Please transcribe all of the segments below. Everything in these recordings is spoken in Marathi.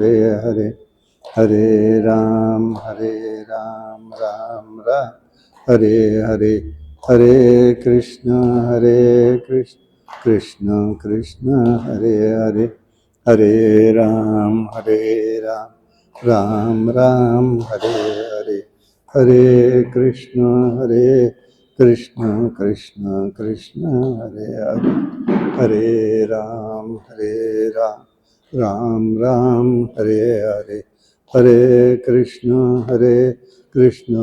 हरे हरे, हरे राम राम राम हरे हरे, हरे कृष्ण कृष्ण कृष्ण कृष्ण हरे हरे, हरे राम राम राम हरे हरे, हरे कृष्ण कृष्ण कृष्ण हरे हरे, हरे राम राम राम हरे हरे, हरे कृष्ण कृष्ण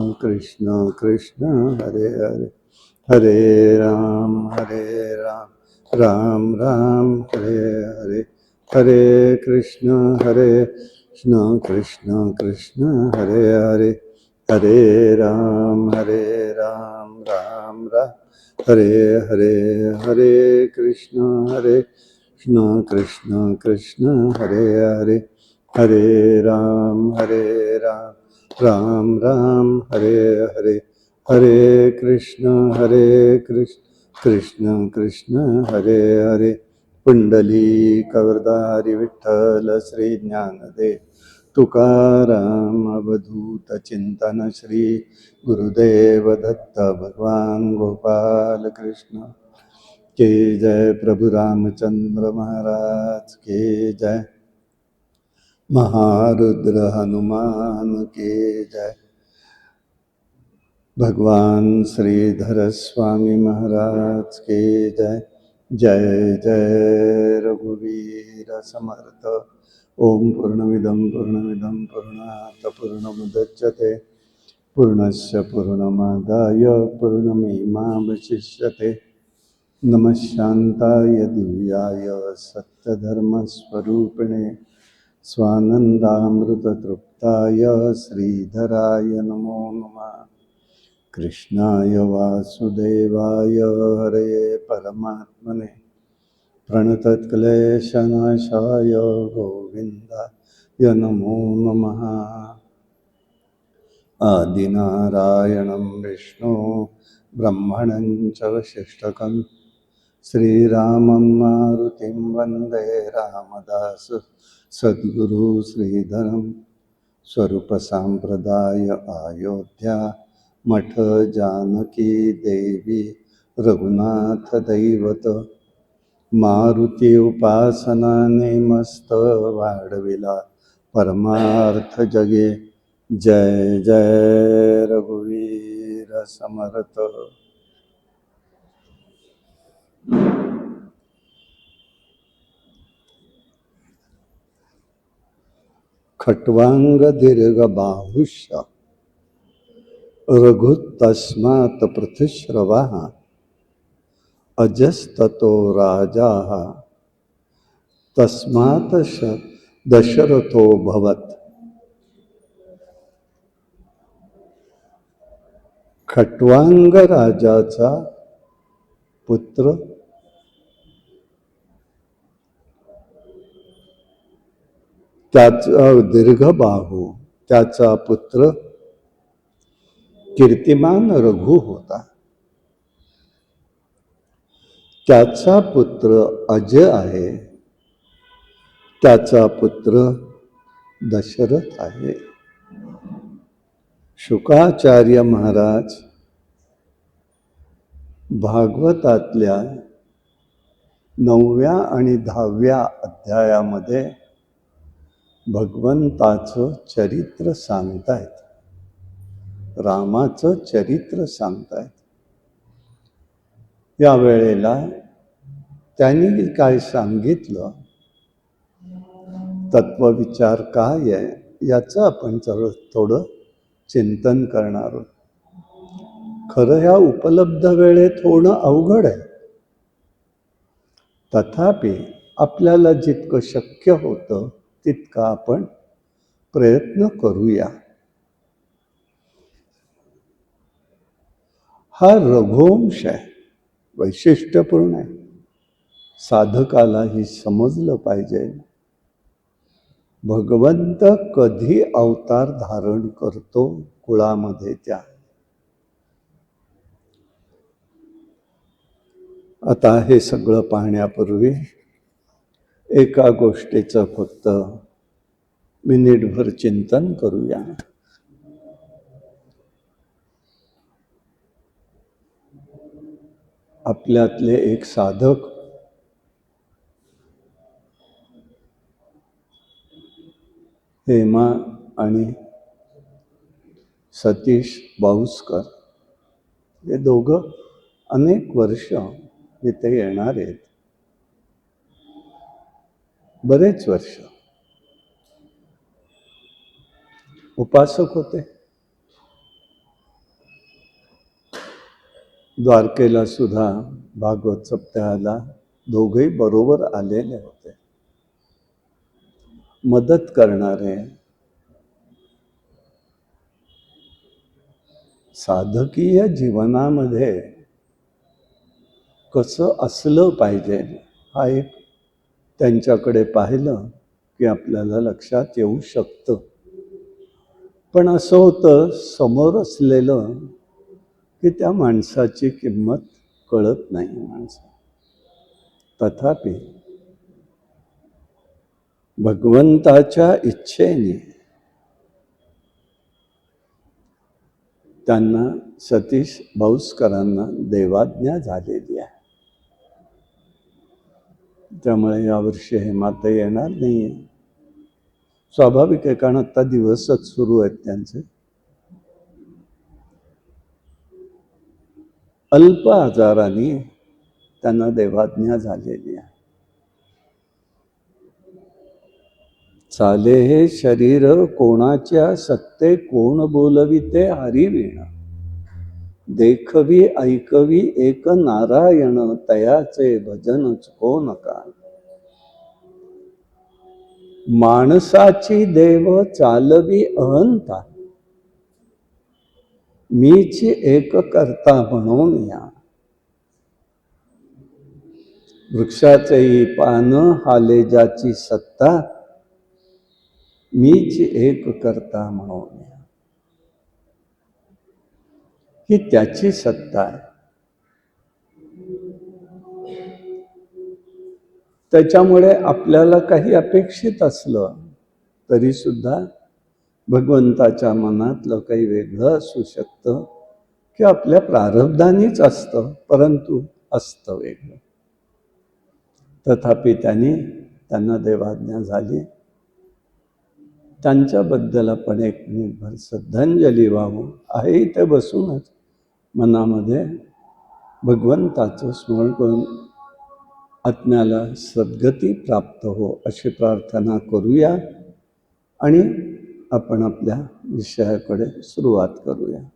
कृष्ण हरे हरे, हरे राम राम राम हरे हरे, हरे कृष्ण कृष्ण कृष्ण हरे हरे, हरे राम राम राम हरे हरे, हरे कृष्ण कृष्ण कृष्ण हरे हरे, हरे राम राम राम हरे हरे, हरे कृष्ण कृष्ण कृष्ण हरे हरे, पुंडलिक वरदारी विठ्ठल श्री ज्ञानदेव तुकाराम अवधूत चिंतन श्री गुरुदेव दत्त भगवान गोपाल कृष्ण के जय, प्रभु रामचंद्र महाराज के जय, महारुद्र हनुमान के जय, भगवान श्रीधर स्वामी महाराज के जय, जय जय रघुवीर समर्थ। ओम पूर्णमिदं पूर्णात् पूर्णमुदच्यते पूर्णस्य पूर्णमादाय पूर्णमेवावशिष्यते। नमः शान्ताय दिव्याय सत्यधर्मस्वरूपिणे स्वानन्दामृततृप्ताय श्रीधराय नमो नमः। कृष्णाय वासुदेवाय हरये परमात्मने प्रणतक्लेशनाशाय गोविन्दाय नमो नमः। आदिनारायणं विष्णु ब्रह्मणं च वसिष्ठकं श्रीरामं मारुतिं वन्दे रामदास सद्गुरु श्रीधरं स्वरूपसाम्प्रदाय अयोध्या मठ जानकी देवी रघुनाथ दैवत मारुती उपासना नेमस्त वाढविला परमार्थ जगे। जय जय रघुवीर समर्थ। खट्वांग दीर्घ बाहुष्य रघुतस्मात् पृथुश्रवः अजस्ततो राजा तस्मात् दशरथो भवत्। खट्वांग राजाचा पुत्र त्याचा दीर्घ बाहू त्याचा पुत्र कीर्तिमान रघु होता। त्याचा पुत्र अजय आहे, त्याचा पुत्र दशरथ आहे। शुकाचार्य महाराज भागवतातल्या 9व्या आणि 10व्या अध्यायामध्ये भगवंताचं चरित्र सांगतायत, रामाचं चरित्र सांगतायत। या वेळेला त्यांनी काय सांगितलं, तत्वविचार काय आहे याचं आपण थोडं चिंतन करणार आहोत। खरं ह्या उपलब्ध वेळेत होणं अवघड आहे, तथापि आपल्याला जितकं शक्य होतं तितका आपण प्रयत्न करूया। हा रघुवंश आहे, वैशिष्ट्यपूर्ण आहे, साधकाला ही समजलं पाहिजे। भगवंत कधी अवतार धारण करतो कुळामध्ये त्या। आता हे सगळं पाहण्यापूर्वी एका गोष्टीचं फक्त मिनिटभर चिंतन करूया. आपल्यातले एक साधक हेमा आणि सतीश बाऊसकर हे दोघं अनेक वर्ष इथे येणार आहेत. बरेच वर्ष उपासक होते. द्वारकेला सुद्धा भागवत सप्ताहाला दोघेही बरोबर आलेले होते. मदत करणारे, साधकीय जीवनामध्ये कसं असलं पाहिजे हा एक त्यांच्याकडे पाहिलं की आपल्याला लक्षात येऊ शकतं. पण असं होतं समोर असलेलं की त्या माणसाची किंमत कळत नाही माणसाला. तथापि भगवंताच्या इच्छेने त्यांना सतीश बाऊसकरांना देवाज्ञा झालेली आहे. त्यामुळे यावर्षी हे माता येणार नाहीये. स्वाभाविक आहे, कारण आता दिवसच सुरू आहेत त्यांचे. अल्प आजाराने त्यांना देवाज्ञा झालेली आहे. चाले हे शरीर कोणाच्या सत्ते, कोण बोलविते हरिवीण. देखवी ऐकवी एक नारायण, तयाचे भजन चुको नका. माणसाची देव चालवी अहंता, मीच एक करता म्हणून या. वृक्षाचेही पान हाले ज्याची सत्ता, मीच एक करता म्हणून या. ही त्याची सत्ता आहे. त्याच्यामुळे आपल्याला काही अपेक्षित असलं तरी सुद्धा भगवंताच्या मनातलं काही वेगळं असू शकतं की आपल्या प्रारब्धानेच असतं, परंतु असतं वेगळं. तथापि त्यांना देवाज्ञा झाली. त्यांच्याबद्दल आपण एक मिनिटभर श्रद्धांजली वाहू. आहे इथे बसूनच मनामध्ये भगवंताचं स्मरण करून आत्म्याला सद्गती प्राप्त हो अशी प्रार्थना करूया आणि आपण आपल्या विषयाकडे सुरुवात करूया.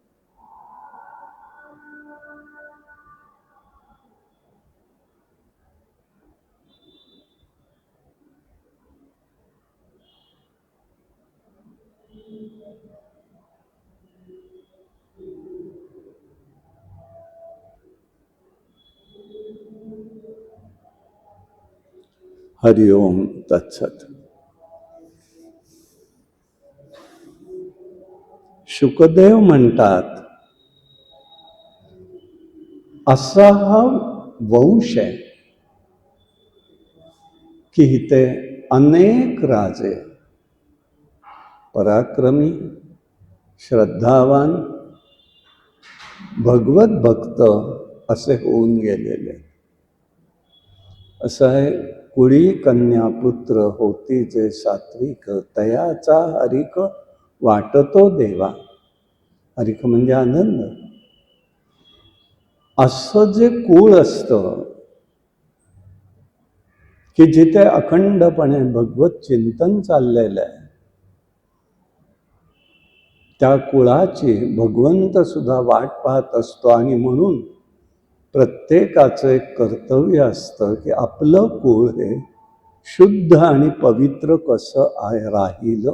हरि ओम तत्सत. शुकदेव म्हणतात असा हा वंश आहे की इथे अनेक राजे पराक्रमी, श्रद्धावान, भगवत भक्त असे होऊन गेलेले. असं आहे, कुळी कन्या पुत्र होती जे सात्विक, तयाचा हरिक वाटतो देवा. हरिक म्हणजे आनंद. असं जे कुळ असतं की जिथे अखंडपणे भगवत चिंतन चाललेलं आहे, त्या कुळाची भगवंत सुद्धा वाट पाहत असतो. आणि म्हणून प्रत्येकाचं एक कर्तव्य असतं की आपलं कुळ हे शुद्ध आणि पवित्र कसं राहील.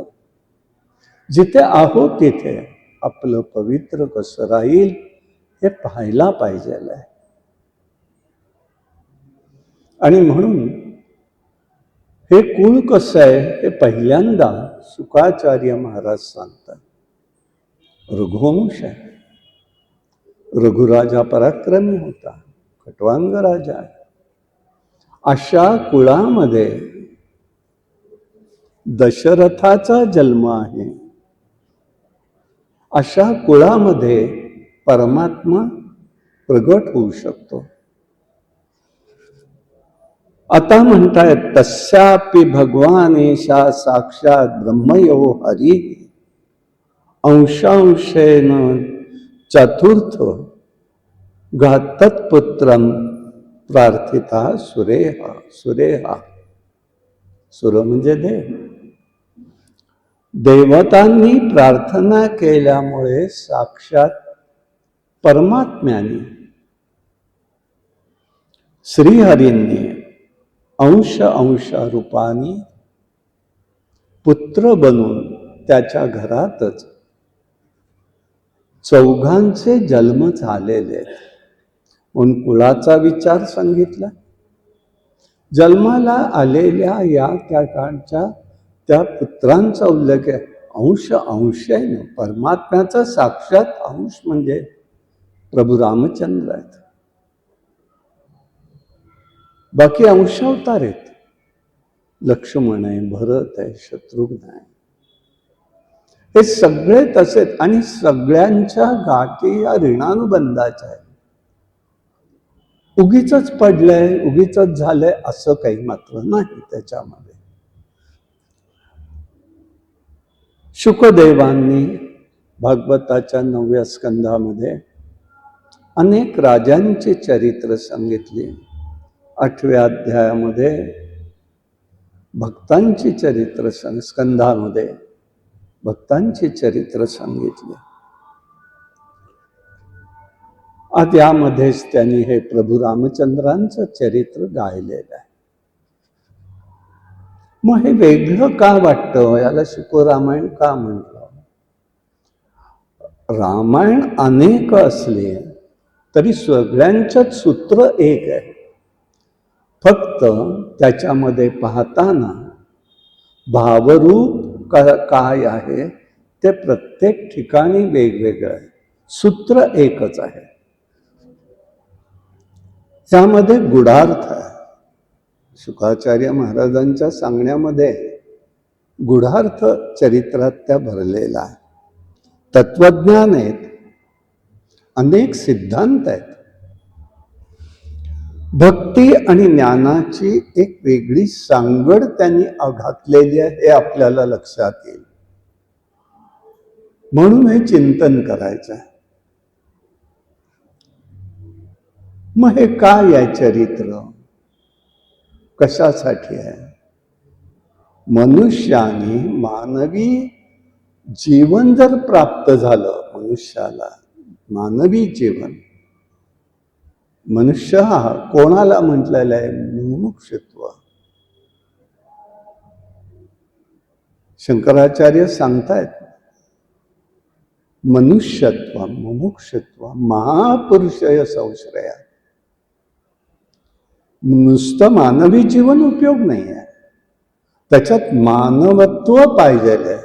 जिथे आहोत तिथे आपलं पवित्र कसं राहील हे पाहायला पाहिजेल आहे. आणि म्हणून हे कुळ कसं आहे हे पहिल्यांदा शुकाचार्य महाराज सांगतात. रघुवंश आहे. रघुराजा पराक्रमी होता, खट्वांग राजा आहे. अशा कुळामध्ये दशरथाचा जन्म आहे, अशा कुळामध्ये परमात्मा प्रगट होऊ शकतो. आता म्हणतायत तस्यापि भगवानेशा साक्षात ब्रह्मयो हरी अंशांशेन चतुर्थ घातत्पुत्रम प्रार्थिता सुरेहा. सुरेहा सुर म्हणजे देव. देवतांनी प्रार्थना केल्यामुळे साक्षात परमात्म्याने श्रीहरींनी अंश रूपाने पुत्र बनून त्याच्या घरातच चौघांचे जन्म झालेले. म्हणून कुळाचा विचार सांगितला. जन्माला आलेल्या या त्या काळच्या त्या पुत्रांचा उल्लेख आहे. अंशाने परमात्म्याचा साक्षात अंश म्हणजे प्रभू रामचंद्र आहेत. बाकी अंशावतार आहेत. लक्ष्मण आहे, भरत आहे, शत्रुघ्न आहे. हे सगळे तसेच आणि सगळ्यांच्या गाठी या ऋणानुबंधाच्या आहेत. उगीच पडलंय, उगीच झालंय असं काही मात्र नाही त्याच्यामध्ये. शुकदेवांनी भागवताच्या 9व्या स्कंधामध्ये अनेक राजांची चरित्र सांगितली. 8व्या अध्यायामध्ये भक्तांची चरित्र स्कंधामध्ये भक्तांची चरित्र सांगितली. आता यामध्येच त्यांनी हे प्रभू रामचंद्रांचं चरित्र गायलेलं आहे. मग हे वेगळं का वाटतं? याला शुकरामायण का म्हटलं? रामायण अनेक असले तरी सगळ्यांचंच सूत्र एक आहे. फक्त त्याच्यामध्ये पाहताना भावरूप काय आहे ते प्रत्येक ठिकाणी वेगवेगळं आहे. सूत्र एकच आहे. त्यामध्ये गुढार्थ आहे. शुकाचार्य महाराजांच्या सांगण्यामध्ये गुढार्थ चरित्रात त्या भरलेला आहे. तत्वज्ञान आहेत, अनेक सिद्धांत आहेत. भक्ती आणि ज्ञानाची एक वेगळी सांगड त्यांनी घातलेली आहे, हे आपल्याला लक्षात येईल. म्हणून हे चिंतन करायचं आहे. मग हे काय आहे चरित्र? कशासाठी आहे? मनुष्याने मानवी जीवन जर प्राप्त झालं, मनुष्याला मानवी जीवन, मनुष्य हा कोणाला म्हटलेला आहे? मुमुक्षुत्व. शंकराचार्य सांगतायत मनुष्यत्व मुमुक्षुत्व महापुरुषय संश्रया. नुसतं मानवी जीवन उपयोग नाही आहे, त्याच्यात मानवत्व पाहिजे.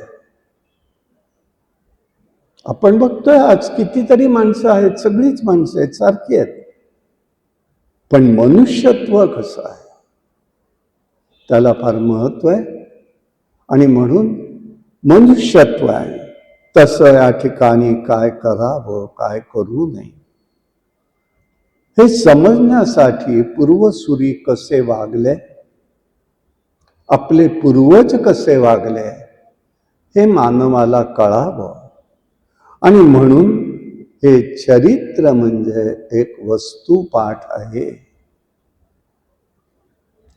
आपण बघतोय आज कितीतरी माणसं आहेत, सगळीच माणसं आहेत, सारखी आहेत. पण मनुष्यत्व कसं आहे त्याला फार महत्व आहे. आणि म्हणून मनुष्यत्व आहे तसं या ठिकाणी काय करावं, काय करू नये हे समजण्यासाठी पूर्वसुरी कसे वागले, आपले पूर्वज कसे वागले हे मानवाला कळावं. आणि म्हणून हे चरित्र म्हणजे एक वस्तुपाठ आहे.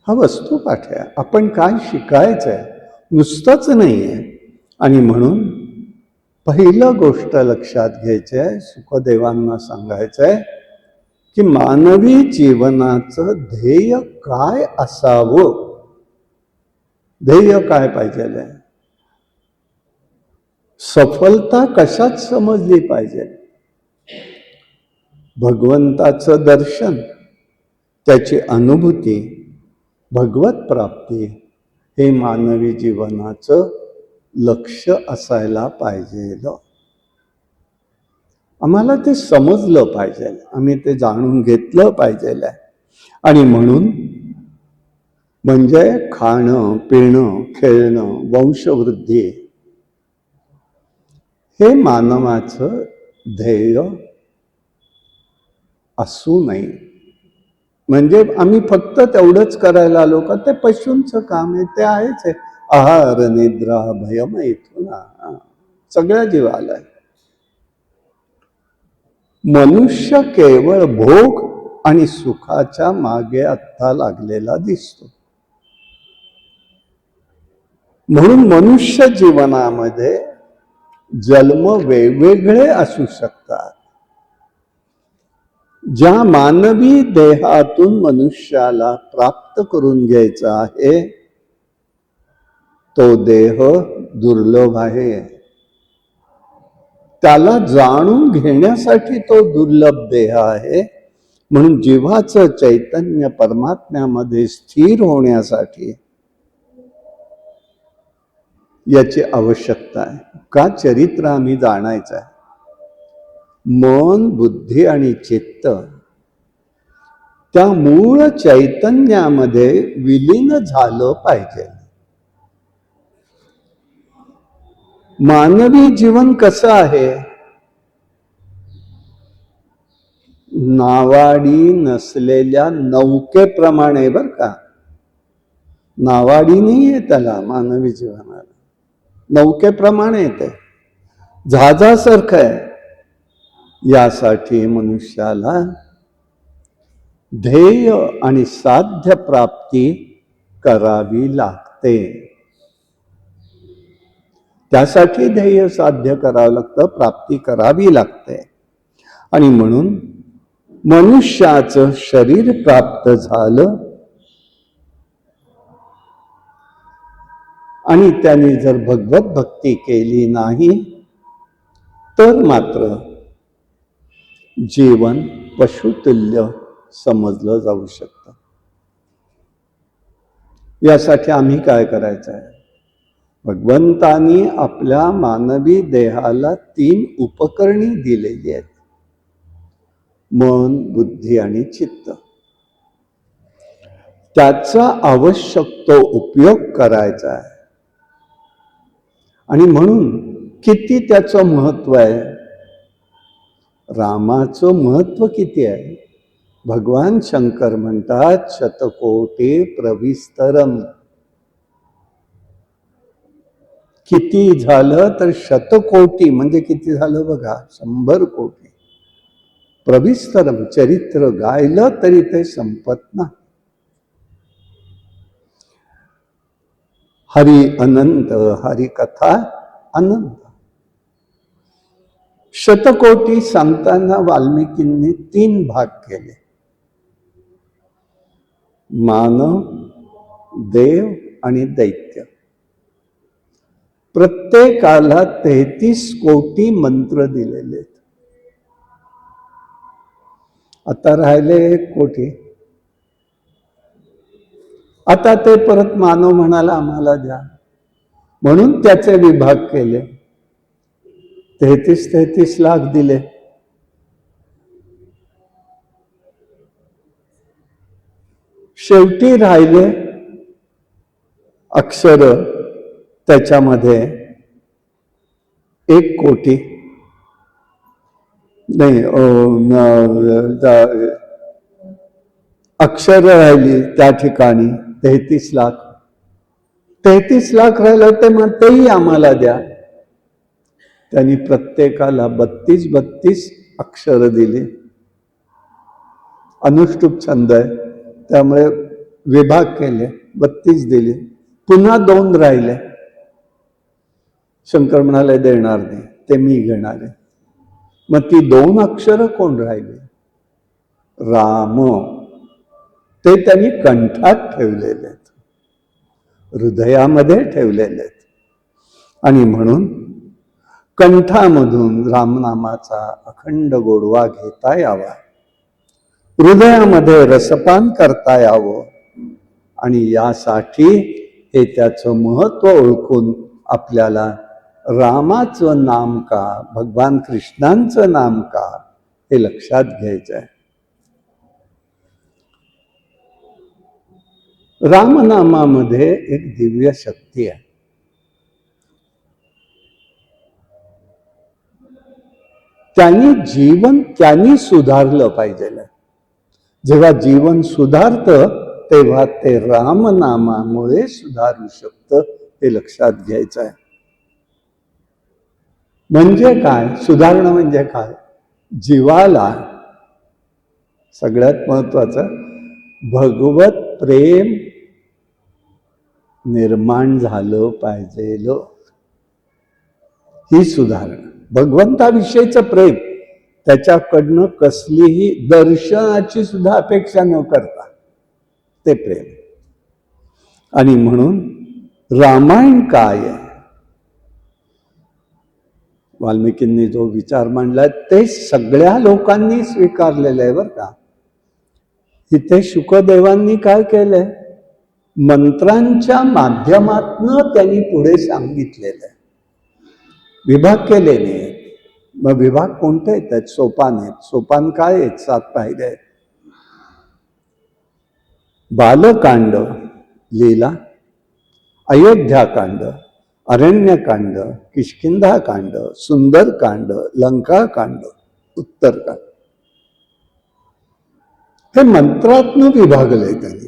हा वस्तुपाठ आहे. आपण काय शिकायचंय, नुसतंच नाही आहे. आणि म्हणून पहिलं गोष्ट लक्षात घ्यायची आहे, शुकदेवांना सांगायचंय की मानवी जीवनाचं ध्येय काय असावं. ध्येय काय पाहिजे? सफलता कशात समजली पाहिजे? भगवंताचं दर्शन, त्याची अनुभूती, भगवत प्राप्ती हे मानवी जीवनाचं लक्ष असायला पाहिजे. आम्हाला ते समजलं पाहिजे, आम्ही ते जाणून घेतलं पाहिजे. आणि म्हणून म्हणजे खाणं, पिणं, खेळणं, वंशवृद्धी हे मानवाचं ध्येय असू नये. म्हणजे आम्ही फक्त तेवढंच करायला आलो का? ते पशूंचं काम आहे, ते आहेच आहे. आहार निद्रा भयम इथून सगळ्या जीवाला आहे. मनुष्य केवळ भोग आणि सुखाच्या मागे आत्ता लागलेला दिसतो. म्हणून मनुष्य जीवनामध्ये जन्म वेगवेगळे असू शकतात. ज्या मानवी देहातून मनुष्याला प्राप्त करून घ्यायचा आहे तो देह दुर्लभ आहे. त्याला जाणून घेण्यासाठी तो दुर्लभ देह आहे. म्हणून जीवाचं चैतन्य परमात्म्यामध्ये स्थिर होण्यासाठी याची आवश्यकता आहे. का? चरित्र आम्ही जाणायचं आहे. मन, बुद्धी आणि चित्त त्या मूळ चैतन्यामध्ये विलीन झालं पाहिजे. मानवी जीवन कसं आहे? नावाडी नसलेल्या नौकेप्रमाणे, बर का? नावाडी नाहीये त्याला मानवी जीवनाला, नौकेप्रमाणे येते, जहाजासारखं आहे. यासाठी मनुष्याला ध्येय आणि साध्य प्राप्ती करावी लागते. त्यासाठी ध्येय साध्य करावं लागतं, प्राप्ती करावी लागते. आणि म्हणून मनुष्याचं शरीर प्राप्त झालं आणि त्याने जर भगवत भक्ती केली नाही तर मात्र जीवन पशुतुल्य समजलं जाऊ शकतं. यासाठी आम्ही काय करायचं आहे? भगवंतानी आपल्या मानवी देहाला 3 उपकरणे दिलेली आहेत: मन, बुद्धी आणि चित्त. त्याचा आवश्यक तो उपयोग करायचा आहे. आणि म्हणून किती त्याचं महत्व आहे? रामाचं महत्व किती आहे? भगवान शंकर म्हणतात शतकोटी प्रविस्तरम. किती झालं तर शतकोटी म्हणजे किती झालं बघा, 100 कोटी. प्रविस्तरम, चरित्र गायलं तरी ते संपत नाही. हरी अनंत, हरी कथा अनंत. शतकोटी सांगताना वाल्मिकींनी 3 भाग केले: मानव, देव आणि दैत्य. प्रत्येकाला 33 कोटी मंत्र दिलेले. आता राहिले 1 कोटी. आता ते परत मानव म्हणाला आम्हाला द्या, म्हणून त्याचे विभाग केले. 33 लाख दिले. शेवटी राहिले अक्षर, त्याच्यामध्ये 1 कोटी नाही, अक्षर राहिली त्या ठिकाणी 33 लाख. 33 लाख राहिलं ते मग तेही आम्हाला द्या. त्यांनी प्रत्येकाला 32 अक्षर दिली. अनुष्टुप छंद आहे त्यामुळे विभाग केले, 32 दिले. पुन्हा 2 राहिले. शंकर म्हणाले देणार नाही, ते मी घेणार आहे. मग ती 2 अक्षर कोण राहिली? राम. ते त्यांनी कंठात ठेवलेले आहेत, हृदयामध्ये ठेवलेले आहेत. आणि म्हणून कंठामधून रामनामाचा अखंड गोडवा घेता यावा, हृदयामध्ये रसपान करता यावं. आणि यासाठी हे त्याचं महत्व ओळखून आपल्याला रामाचं नाम का, भगवान कृष्णांचं नाम का, हे लक्षात घ्यायचं आहे. रामनामामध्ये एक दिव्य शक्ती आहे. त्यांनी सुधारलं पाहिजे. जेव्हा जीवन सुधारतं तेव्हा ते रामनामामुळे सुधारू शकतं, हे लक्षात घ्यायचं आहे. म्हणजे काय सुधारणं? म्हणजे काय? जीवाला सगळ्यात महत्वाचं भगवत प्रेम निर्माण झालं पाहिजे. ही सुधारणा. भगवंताविषयीचं प्रेम, त्याच्याकडनं कसलीही दर्शनाची सुद्धा अपेक्षा न करता ते प्रेम. आणि म्हणून रामायण काय आहे? वाल्मिकींनी जो विचार मांडला ते सगळ्या लोकांनी स्वीकारलेलं आहे बरं का. इथे शुकदेवांनी काय केलंय? मंत्रांच्या माध्यमातनं त्यांनी पुढे सांगितलेलं आहे. विभाग केले नाही. मग विभाग कोणते आहेत? सोपान आहेत. सोपान काय आहेत? 7 पायऱ्या आहेत. बालकांड लीला, अयोध्याकांड, अरण्यकांड, किष्किंधाकांड, सुंदरकांड, लंकाकांड, उत्तरकांड. हे मंत्रातनं विभागलंय त्यांनी.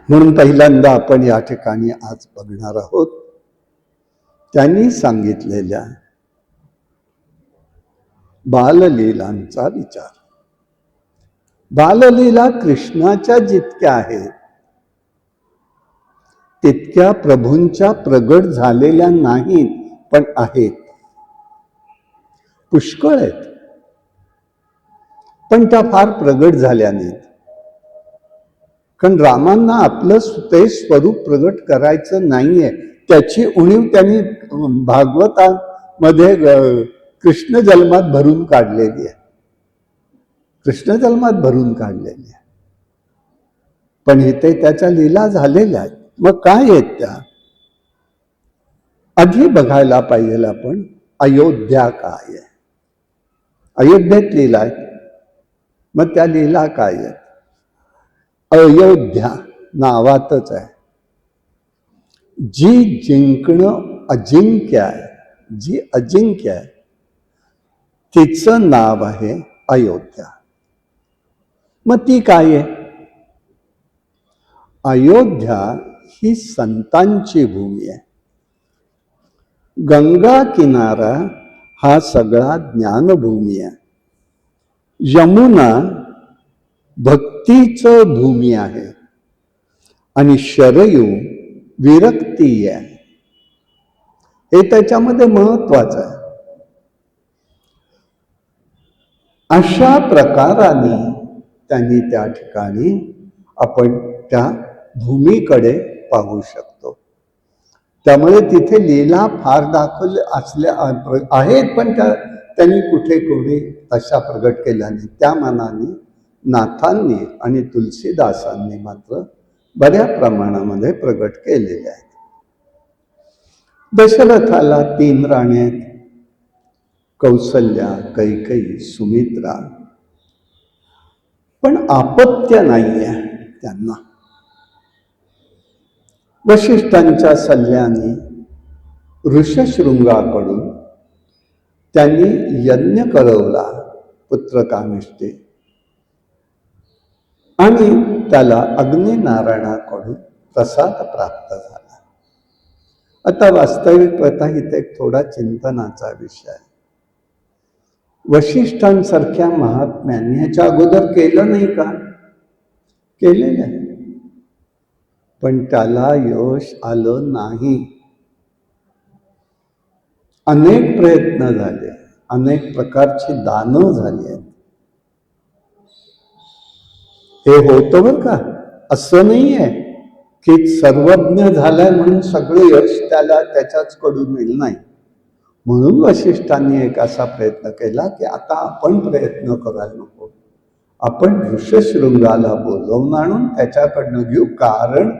म्हणून पहिल्यांदा आपण या ठिकाणी आज बघणार आहोत त्यांनी सांगितलेल्या बाललीलांचा विचार. बाललीला कृष्णाच्या जितक्या आहेत तितक्या प्रभूंच्या प्रगट झालेल्या नाहीत, पण आहेत. पुष्कळ आहेत, पण त्या फार प्रगट झाल्या नाहीत. कारण रामांना आपलं ते स्वरूप प्रगट करायचं नाहीये. त्याची उणीव त्यांनी भागवतामध्ये कृष्ण जन्मात भरून काढलेली आहे. कृष्ण जन्मात भरून काढलेली आहे. पण इथे त्याच्या लीला झालेल्या आहेत. मग काय आहेत त्या? आधी बघायला पाहिजे आपण अयोध्या काय आहे. अयोध्येत लीला आहेत. मग त्या लीला काय आहेत? अयोध्या नावातच आहे. जी जिंकणं अजिंक्य आहे, जी अजिंक्य आहे, तिचं नाव आहे अयोध्या. मग ती काय आहे? अयोध्या ही संतांची भूमी आहे. गंगा किनारा हा सगळा ज्ञानभूमी आहे. यमुना भक्तीचं भूमी आहे आणि शरयू विरक्ती आहे. हे त्याच्यामध्ये महत्वाचं आहे. अशा प्रकाराने त्यांनी त्या ठिकाणी आपण त्या भूमीकडे पाहू शकतो. त्यामुळे तिथे लीला फार दाखवल्या असल्या आहेत, पण त्यांनी कुठे तशा प्रगट केल्या नाही. त्या मानाने नाथांनी आणि तुलसीदासांनी मात्र बऱ्या प्रमाणामध्ये प्रगट केलेले आहेत. दशरथाला 3 राणी आहेत. कौसल्या, कैकेयी, सुमित्रा. पण आपत्य नाही आहे त्यांना. वशिष्ठांच्या सल्ल्याने ऋषशृंगाकडून त्यांनी यज्ञ करवला पुत्रकामेष्टी, आणि त्याला अग्निनारायणाकडून प्रसाद प्राप्त झाला. आता वास्तविक प्रथा इथे एक थोडा चिंतनाचा विषय आहे. वशिष्ठांसारख्या महात्म्यांनी ह्याच्या अगोदर केलं नाही का? केलेलं आहे, पण त्याला यश आलं नाही. अनेक प्रयत्न झाले, अनेक प्रकारची दानं झाली आहेत. हे होतं बरं का. असं नाही आहे की सर्वज्ञ झालाय म्हणून सगळं यश त्याला त्याच्याच कडून मिळेल, नाही. म्हणून वशिष्ठांनी एक असा प्रयत्न केला की आता आपण प्रयत्न करायला नको, आपण ऋषशृंगाला बोलवून आणून त्याच्याकडनं घेऊ, कारण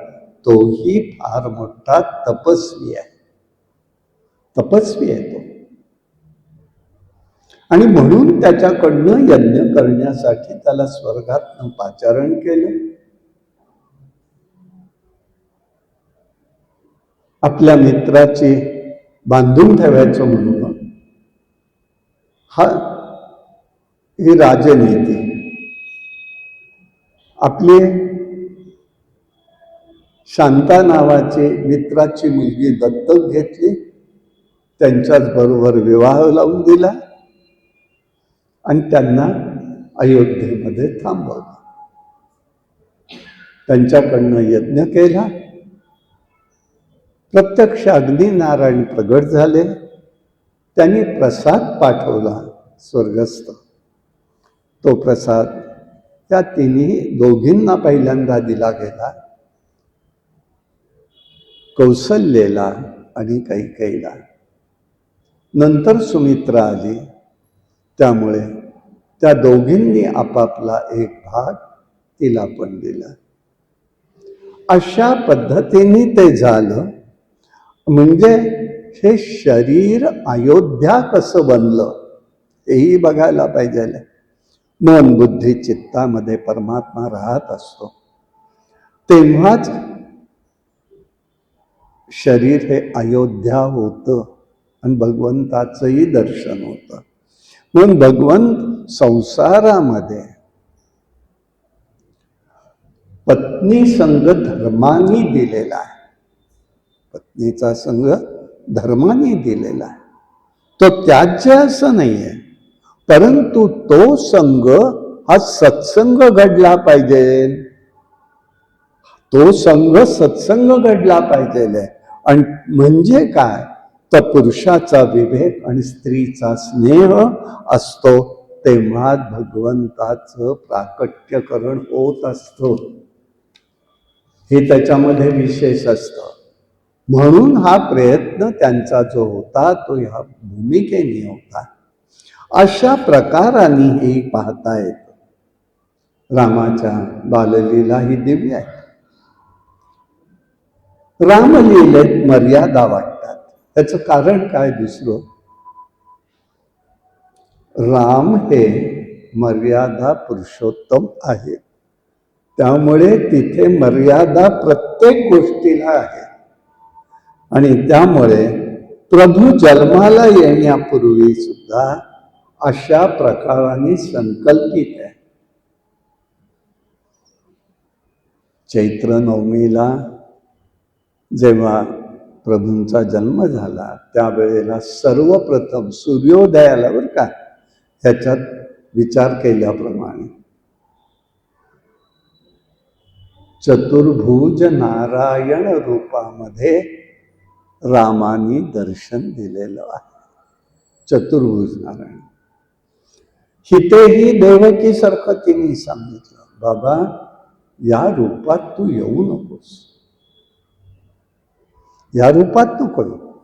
तोही फार मोठा तपस्वी आहे. तपस्वी आहे तो. आणि म्हणून त्याच्याकडनं यज्ञ करण्यासाठी त्याला स्वर्गातनं पाचारण केलं. आपल्या मित्राची बांधून ठेवायचं म्हणून ही राजनीती. आपली शांता नावाची मित्राची मुलगी दत्तक घेतली, त्यांच्याच बरोबर विवाह लावून दिला आणि त्यांना अयोध्येमध्ये थांबवलं. त्यांच्याकडनं यज्ञ केला. प्रत्यक्ष अग्निनारायण प्रगट झाले. त्यांनी प्रसाद पाठवला स्वर्गस्थ. तो प्रसाद त्या दोघींना पहिल्यांदा दिला गेला, कौसल्येला आणि कैकेयीला. नंतर सुमित्रा आली, त्यामुळे त्या दोघींनी आपापला एक भाग तिला पण दिला. अशा पद्धतीने ते झालं. म्हणजे हे शरीर अयोध्या कसं बनलं हेही बघायला पाहिजे. मन बुद्धी चित्तामध्ये परमात्मा राहत असतो, तेव्हाच शरीर हे अयोध्या होतं आणि भगवंताचंही दर्शन होतं. म्हणून भगवंत संसारामध्ये पत्नी संग धर्माने दिलेला आहे. पत्नीचा संग धर्माने दिलेला आहे. तो त्याज्य असं नाहीये, परंतु तो संग हा सत्संग घडला पाहिजे. तो संग सत्संग घडला पाहिजे. आणि म्हणजे काय, तर पुरुषाचा विवेक आणि स्त्रीचा स्नेह असतो, तेव्हा भगवंताचं प्राकट्यकरण होत असतं. हे त्याच्यामध्ये विशेष असतं. म्हणून हा प्रयत्न त्यांचा जो होता तो ह्या भूमिकेने होता. अशा प्रकाराने हे पाहता येतं. रामाच्या बाललीला ही दिव्य आहे. रामलीलेत मर्यादा वाटतात. त्याचं कारण काय दुसरं, राम हे मर्यादा पुरुषोत्तम आहे, त्यामुळे तिथे मर्यादा प्रत्येक गोष्टीला आहे. आणि त्यामुळे प्रभू जन्माला येण्यापूर्वी सुद्धा अशा प्रकाराने संकल्पित आहे. चैत्र नवमीला जेव्हा प्रभूंचा जन्म झाला त्यावेळेला सर्वप्रथम सूर्योदयाला, बरं का, ह्याच्यात विचार केल्याप्रमाणे चतुर्भुज नारायण रूपामध्ये रामानी दर्शन दिलेलं आहे. चतुर्भुज नारायण. हितेही देवकी सारखं तिने सांगितलं, बाबा या रूपात तू येऊ नकोस, या रूपात नको,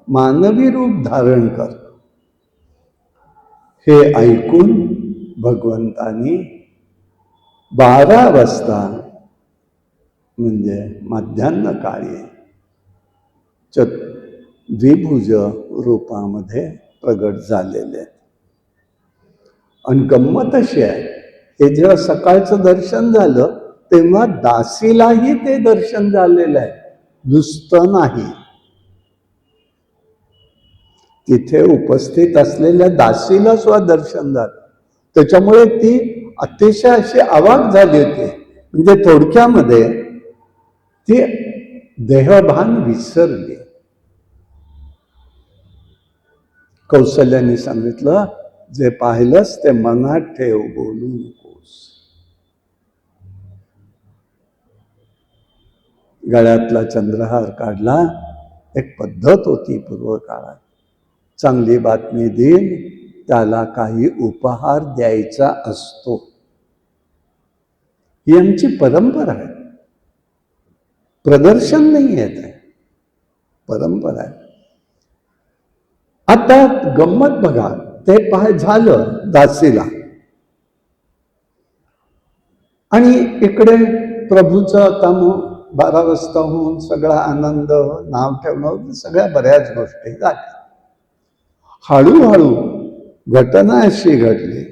मानवी रूप धारण कर. हे ऐकून भगवंतानी 12 वाजता म्हणजे माध्यान्ह काळी द्विभुज रूपामध्ये प्रगट झालेले आहेत. आणि गंमत अशी आहे, हे जेव्हा सकाळचं दर्शन झालं तेव्हा दासीलाही ते दर्शन झालेलं आहे, नुसतं नाही. तिथे उपस्थित असलेल्या दासीला सुद्धा दर्शन झालं. त्याच्यामुळे ती अतिशय अशी अवाक झाली होती. म्हणजे थोडक्यामध्ये ती देहभान विसरली. कौसल्याने सांगितलं, जे पाहिलंस ते मनात ठेव, बोलू नकोस. गळ्यातला चंद्रहार काढला. एक पद्धत होती पूर्व काळात, चांगली बातमी देईल त्याला काही उपहार द्यायचा असतो. ही आमची परंपरा आहे, प्रदर्शन नाही आहे, ते परंपरा आहे. आता गंमत बघा, ते झालं दासीला, आणि इकडे प्रभूचं आता 12 वाजता होऊन सगळा आनंद, नाव ठेवणं, सगळ्या बऱ्याच गोष्टी झाल्या. हळूहळू घटना अशी घडली,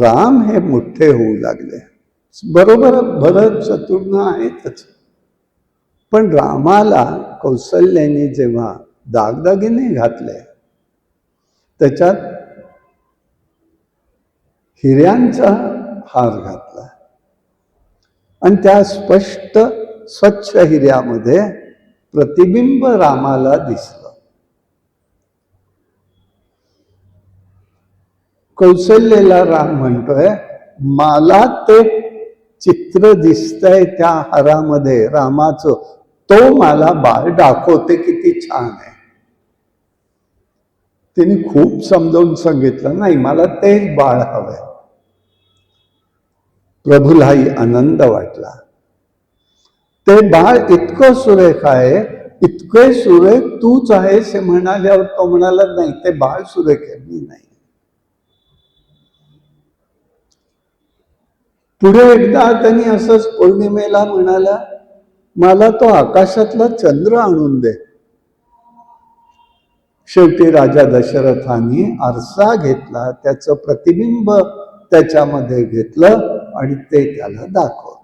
राम हे मोठे होऊ लागले. बरोबर भरत शत्रुघ्न आहेतच, पण रामाला कौशल्याने जेव्हा दागदागिने घातले, त्याच्यात हिऱ्यांचा हार घातला आणि त्या स्पष्ट स्वच्छ हिऱ्यामध्ये प्रतिबिंब रामाला दिसलं. कौशल्याला राम म्हणतोय, मला ते चित्र दिसतंय त्या हारामध्ये रामाचं, तो मला बाळ दाखवते किती छान आहे. तिने खूप समजावून सांगितलं, नाही मला तेच बाळ हवंय. प्रभूलाही आनंद वाटला. ते बाळ इतकं सुरेख आहे, इतके सुरेख तूच आहेस हे म्हणाल्यावर तो म्हणाला, नाही ते बाळ सुरेख आहे, मी नाही. पुढे एकदा त्यांनी असंच पौर्णिमेला म्हणाला, मला तो आकाशातला चंद्र आणून दे. शेवटी राजा दशरथाने आरसा घेतला, त्याचं प्रतिबिंब त्याच्यामध्ये घेतलं आणि ते त्याला दाखवलं.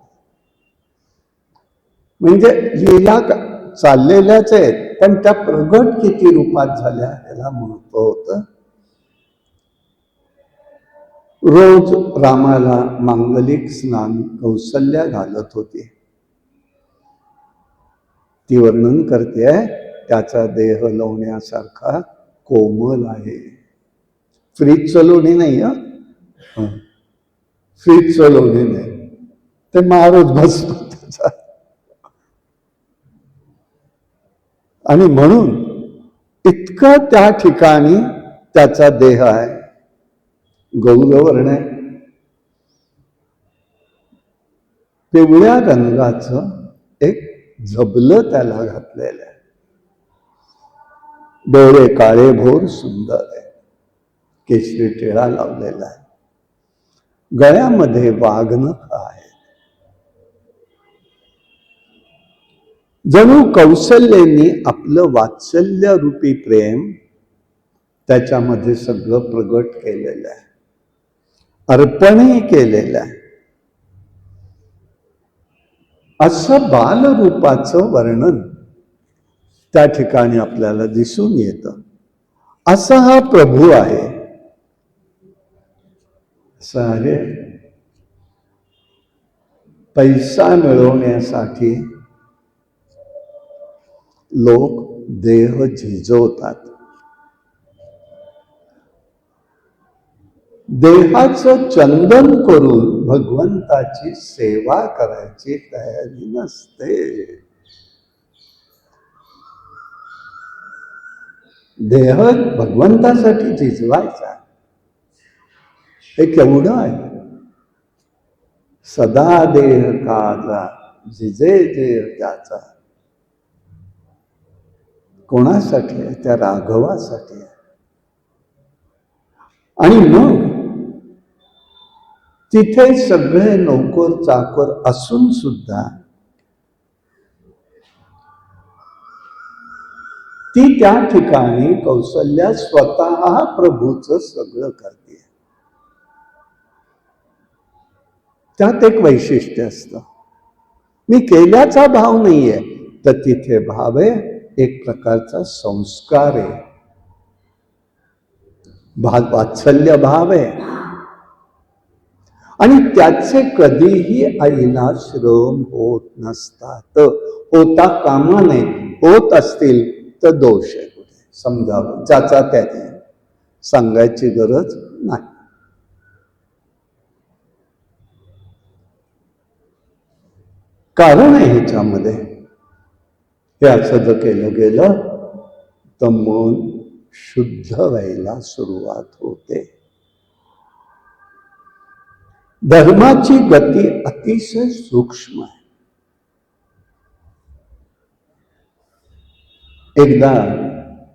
म्हणजे लीला चाललेल्याच आहेत, पण त्या प्रगट किती रूपात झाल्या याला महत्व होतं. रोज रामाला मांगलिक स्नान कौशल्या घालत होती. ती वर्णन करते, त्याचा देह लोण्यासारखा कोमल आहे. फ्रीजचं लोणी नाही, फ्रीजचं लोणी नाही, ते मारच बसतो त्याचा. आणि म्हणून इतकं त्या ठिकाणी त्याचा देह आहे. गौरवर्ण पिवळ्या रंगाचं एक झबलं त्याला घातलेलं आहे. डोळे काळे भोर सुंदर आहे. केशरी टिळा लावलेला आहे. गळ्यामध्ये वाघनख आहे. जणू कौशल्याने आपलं वात्सल्य रूपी प्रेम त्याच्यामध्ये सगळं प्रगट केलेलं आहे, अर्पणही केलेलं आहे. असं बालरूपाचं वर्णन त्या ठिकाणी आपल्याला दिसून येतं. असा हा प्रभू आहे. असं आहे, पैसा मिळवण्यासाठी लोक देह झिजवतात. देहाचं चंदन करून भगवंताची सेवा करायची तयारी नसते. देह भगवंतासाठी झिजवायचा हे केवढं आहे. सदा देह काजा झिजे देह त्याचा. कोणासाठी आहे? त्या राघवासाठी आहे. आणि मग तिथे सगळे नोकर चाकर असून सुद्धा ती त्या ठिकाणी कौशल्या स्वतः प्रभूचं सगळं करते. त्यात एक वैशिष्ट्य असतं. मी केल्याचा भाव नाहीये, तर तिथे भाव आहे, एक प्रकारचा संस्कार आहे, वात्सल्य भाव आहे. आणि त्याचे कधीही आईला श्रम होत नसतात, होता कामा नये. होत असतील तर दोष आहे कुठे, समजावं, ज्याचा त्याने सांगायची गरज नाही. कारण आहे ह्याच्यामध्ये. हे असं जर केलं गेलं तर मन शुद्ध व्हायला सुरुवात होते. धर्माची गती अतिशय सूक्ष्म आहे. एकदा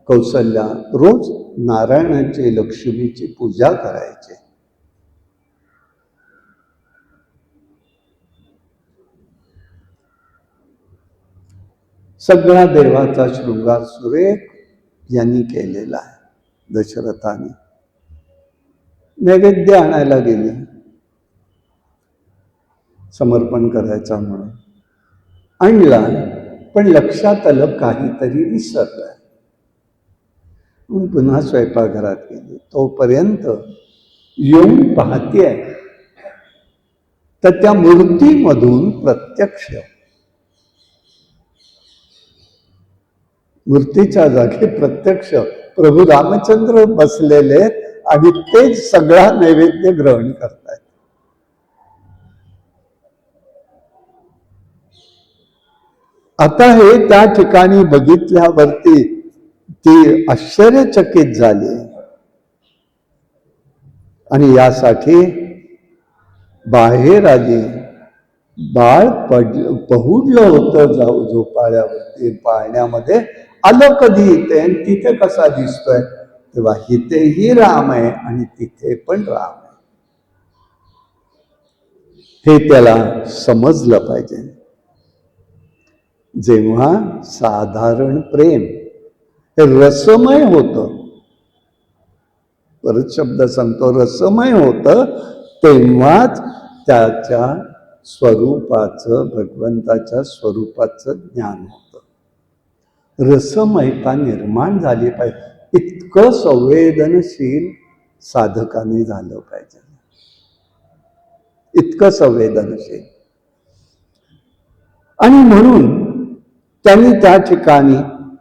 कौशल्या रोज नारायणाची लक्ष्मीची पूजा करायचे. सगळा देवाचा शृंगार सुरेख यांनी केलेला आहे. दशरथाने नैवेद्य आणायला गेले, समर्पण करायचा म्हणून आणला, पण लक्षात आलं काहीतरी विसरलं. पुन्हा स्वयंपाकघरात गेली. तोपर्यंत येऊन पाहते तर त्या मूर्तीमधून प्रत्यक्ष मूर्तीच्या जागी प्रत्यक्ष प्रभू रामचंद्र बसलेले आणि तेच सगळा नैवेद्य ग्रहण करतायत. आता हे त्या ठिकाणी बघितल्यावरती ती आश्चर्यचकित झाली आणि यासाठी बाहेर आली. बाळ पहुडलं होतं झोपाळ्यावरती, पाळण्यामध्ये आलं कधी इथे आणि तिथे कसा दिसतोय, तेव्हा इथेही राम आहे आणि तिथे पण राम आहे, हे त्याला समजलं पाहिजे. जेव्हा साधारण प्रेम हे रसमय होतं, परत शब्द सांगतो, रसमय होतं, तेव्हाच त्याच्या स्वरूपाचं, भगवंताच्या स्वरूपाचं ज्ञान होतं. रसमयता निर्माण झाली पाहिजे. इतकं संवेदनशील साधकाने झालं पाहिजे, इतकं संवेदनशील. आणि म्हणून त्यांनी त्या ठिकाणी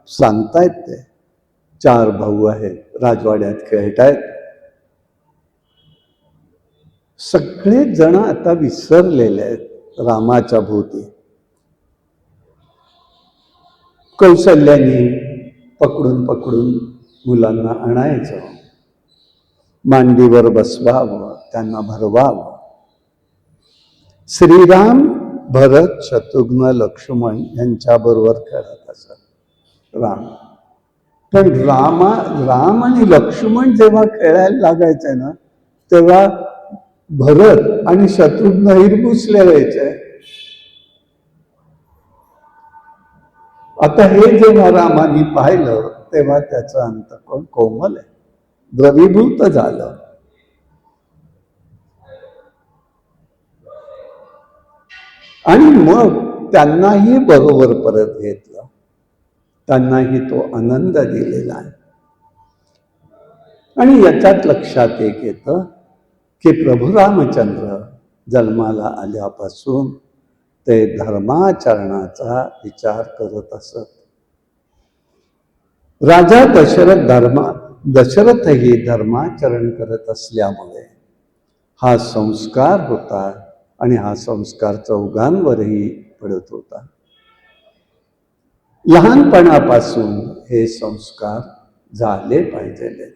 सांगतायत, ते 4 भाऊ आहेत, राजवाड्यात खेळतायत. सगळे जण आता विसरलेले आहेत रामाच्या भोवती. कौशल्याने पकडून पकडून मुलांना आणायचं, मांडीवर बसवावं, त्यांना भरवावं. श्रीराम, भरत, शत्रुघ्न, लक्ष्मण यांच्याबरोबर खेळत असत राम. पण राम आणि लक्ष्मण जेव्हा खेळायला लागायचे ना, तेव्हा भरत आणि शत्रुघ्न हिरमुसले व्हायचे. आता हे जेव्हा रामाने पाहिलं, तेव्हा त्याचं अंतःकरण कोमल आहे, द्रवीभूत झालं. आणि मग त्यांनाही बरोबर परत घेतलं, त्यांनाही तो आनंद दिलेला आहे. आणि याच्यात लक्षात एक येतं की प्रभू रामचंद्र जन्माला आल्यापासून ते धर्माचरणाचा विचार करत असत. राजा दशरथही धर्माचरण करत असल्यामुळे हा संस्कार होता आणि हा संस्कार चौघांवरही पडत होता. लहानपणापासून हे संस्कार झाले पाहिजे.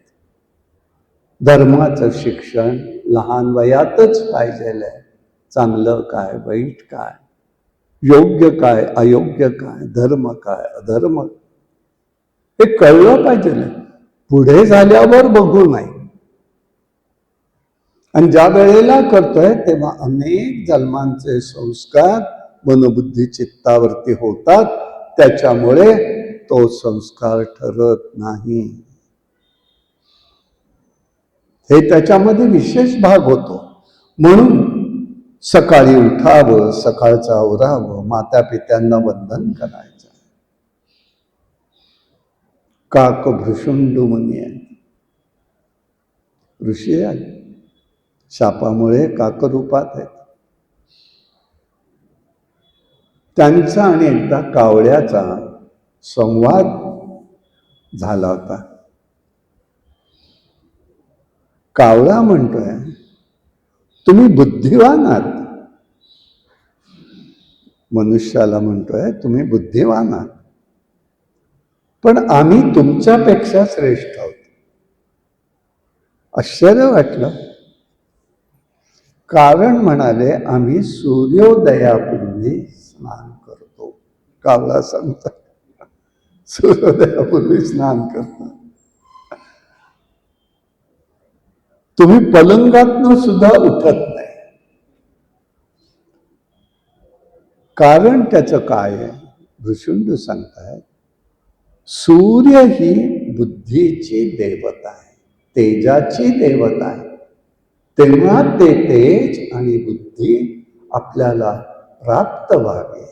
धर्माचं शिक्षण लहान वयातच पाहिजे. चांगलं काय, वाईट काय, योग्य काय, अयोग्य काय, धर्म काय, अधर्म, हे कळलं पाहिजे. पुढे झाल्यावर बघू नाही. आणि ज्या वेळेला करतोय तेव्हा अनेक जन्मांचे संस्कार मनोबुद्धी चित्तावरती होतात, त्याच्यामुळे तो संस्कार ठरत नाही. हे त्याच्यामध्ये विशेष भाग होतो. म्हणून सकाळी उठावं, सकाळचं आवरावं, माता पित्यांना वंदन करायचं. काक भृशुंड मुनी ऋषी आहे, शापामुळे काकरूपात आहेत. त्यांचा आणि एकदा कावळ्याचा संवाद झाला होता. कावळा म्हणतोय, तुम्ही बुद्धिवान आहात. मनुष्याला म्हणतोय, तुम्ही बुद्धिवान आहात, पण आम्ही तुमच्यापेक्षा श्रेष्ठ आहोत. आश्चर्य वाटलं. कारण म्हणाले, आम्ही सूर्योदयापूर्वी स्नान करतो. कावळा सांगतो, सूर्योदयापूर्वी स्नान करतो. तुम्ही पलंगातनं सुद्धा उठत नाही. कारण त्याचं काय आहे? भृशुंड सांगतायत, सूर्य ही बुद्धीची देवता आहे, तेजाची देवता आहे. तेव्हा ते तेज आणि बुद्धी आपल्याला प्राप्त व्हावे,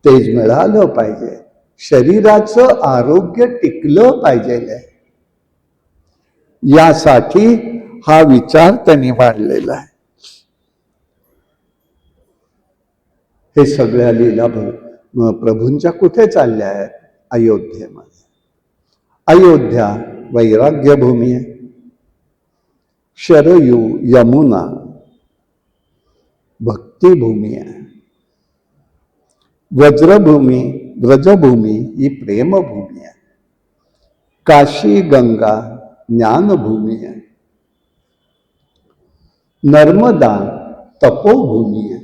तेज मिळालं पाहिजे, शरीराचं आरोग्य टिकलं पाहिजे. यासाठी हा विचार त्यांनी मांडलेला आहे. हे सगळ्या लीला प्रभूंच्या कुठे चालल्या आहेत? अयोध्येमध्ये. अयोध्या वैराग्य भूमी आहे. शरयू यमुना भक्तिभूमी आहे. वज्रभूमी व्रजभूमी ही प्रेमभूमी आहे. काशी गंगा ज्ञानभूमी आहे. नर्मदा तपोभूमी आहे.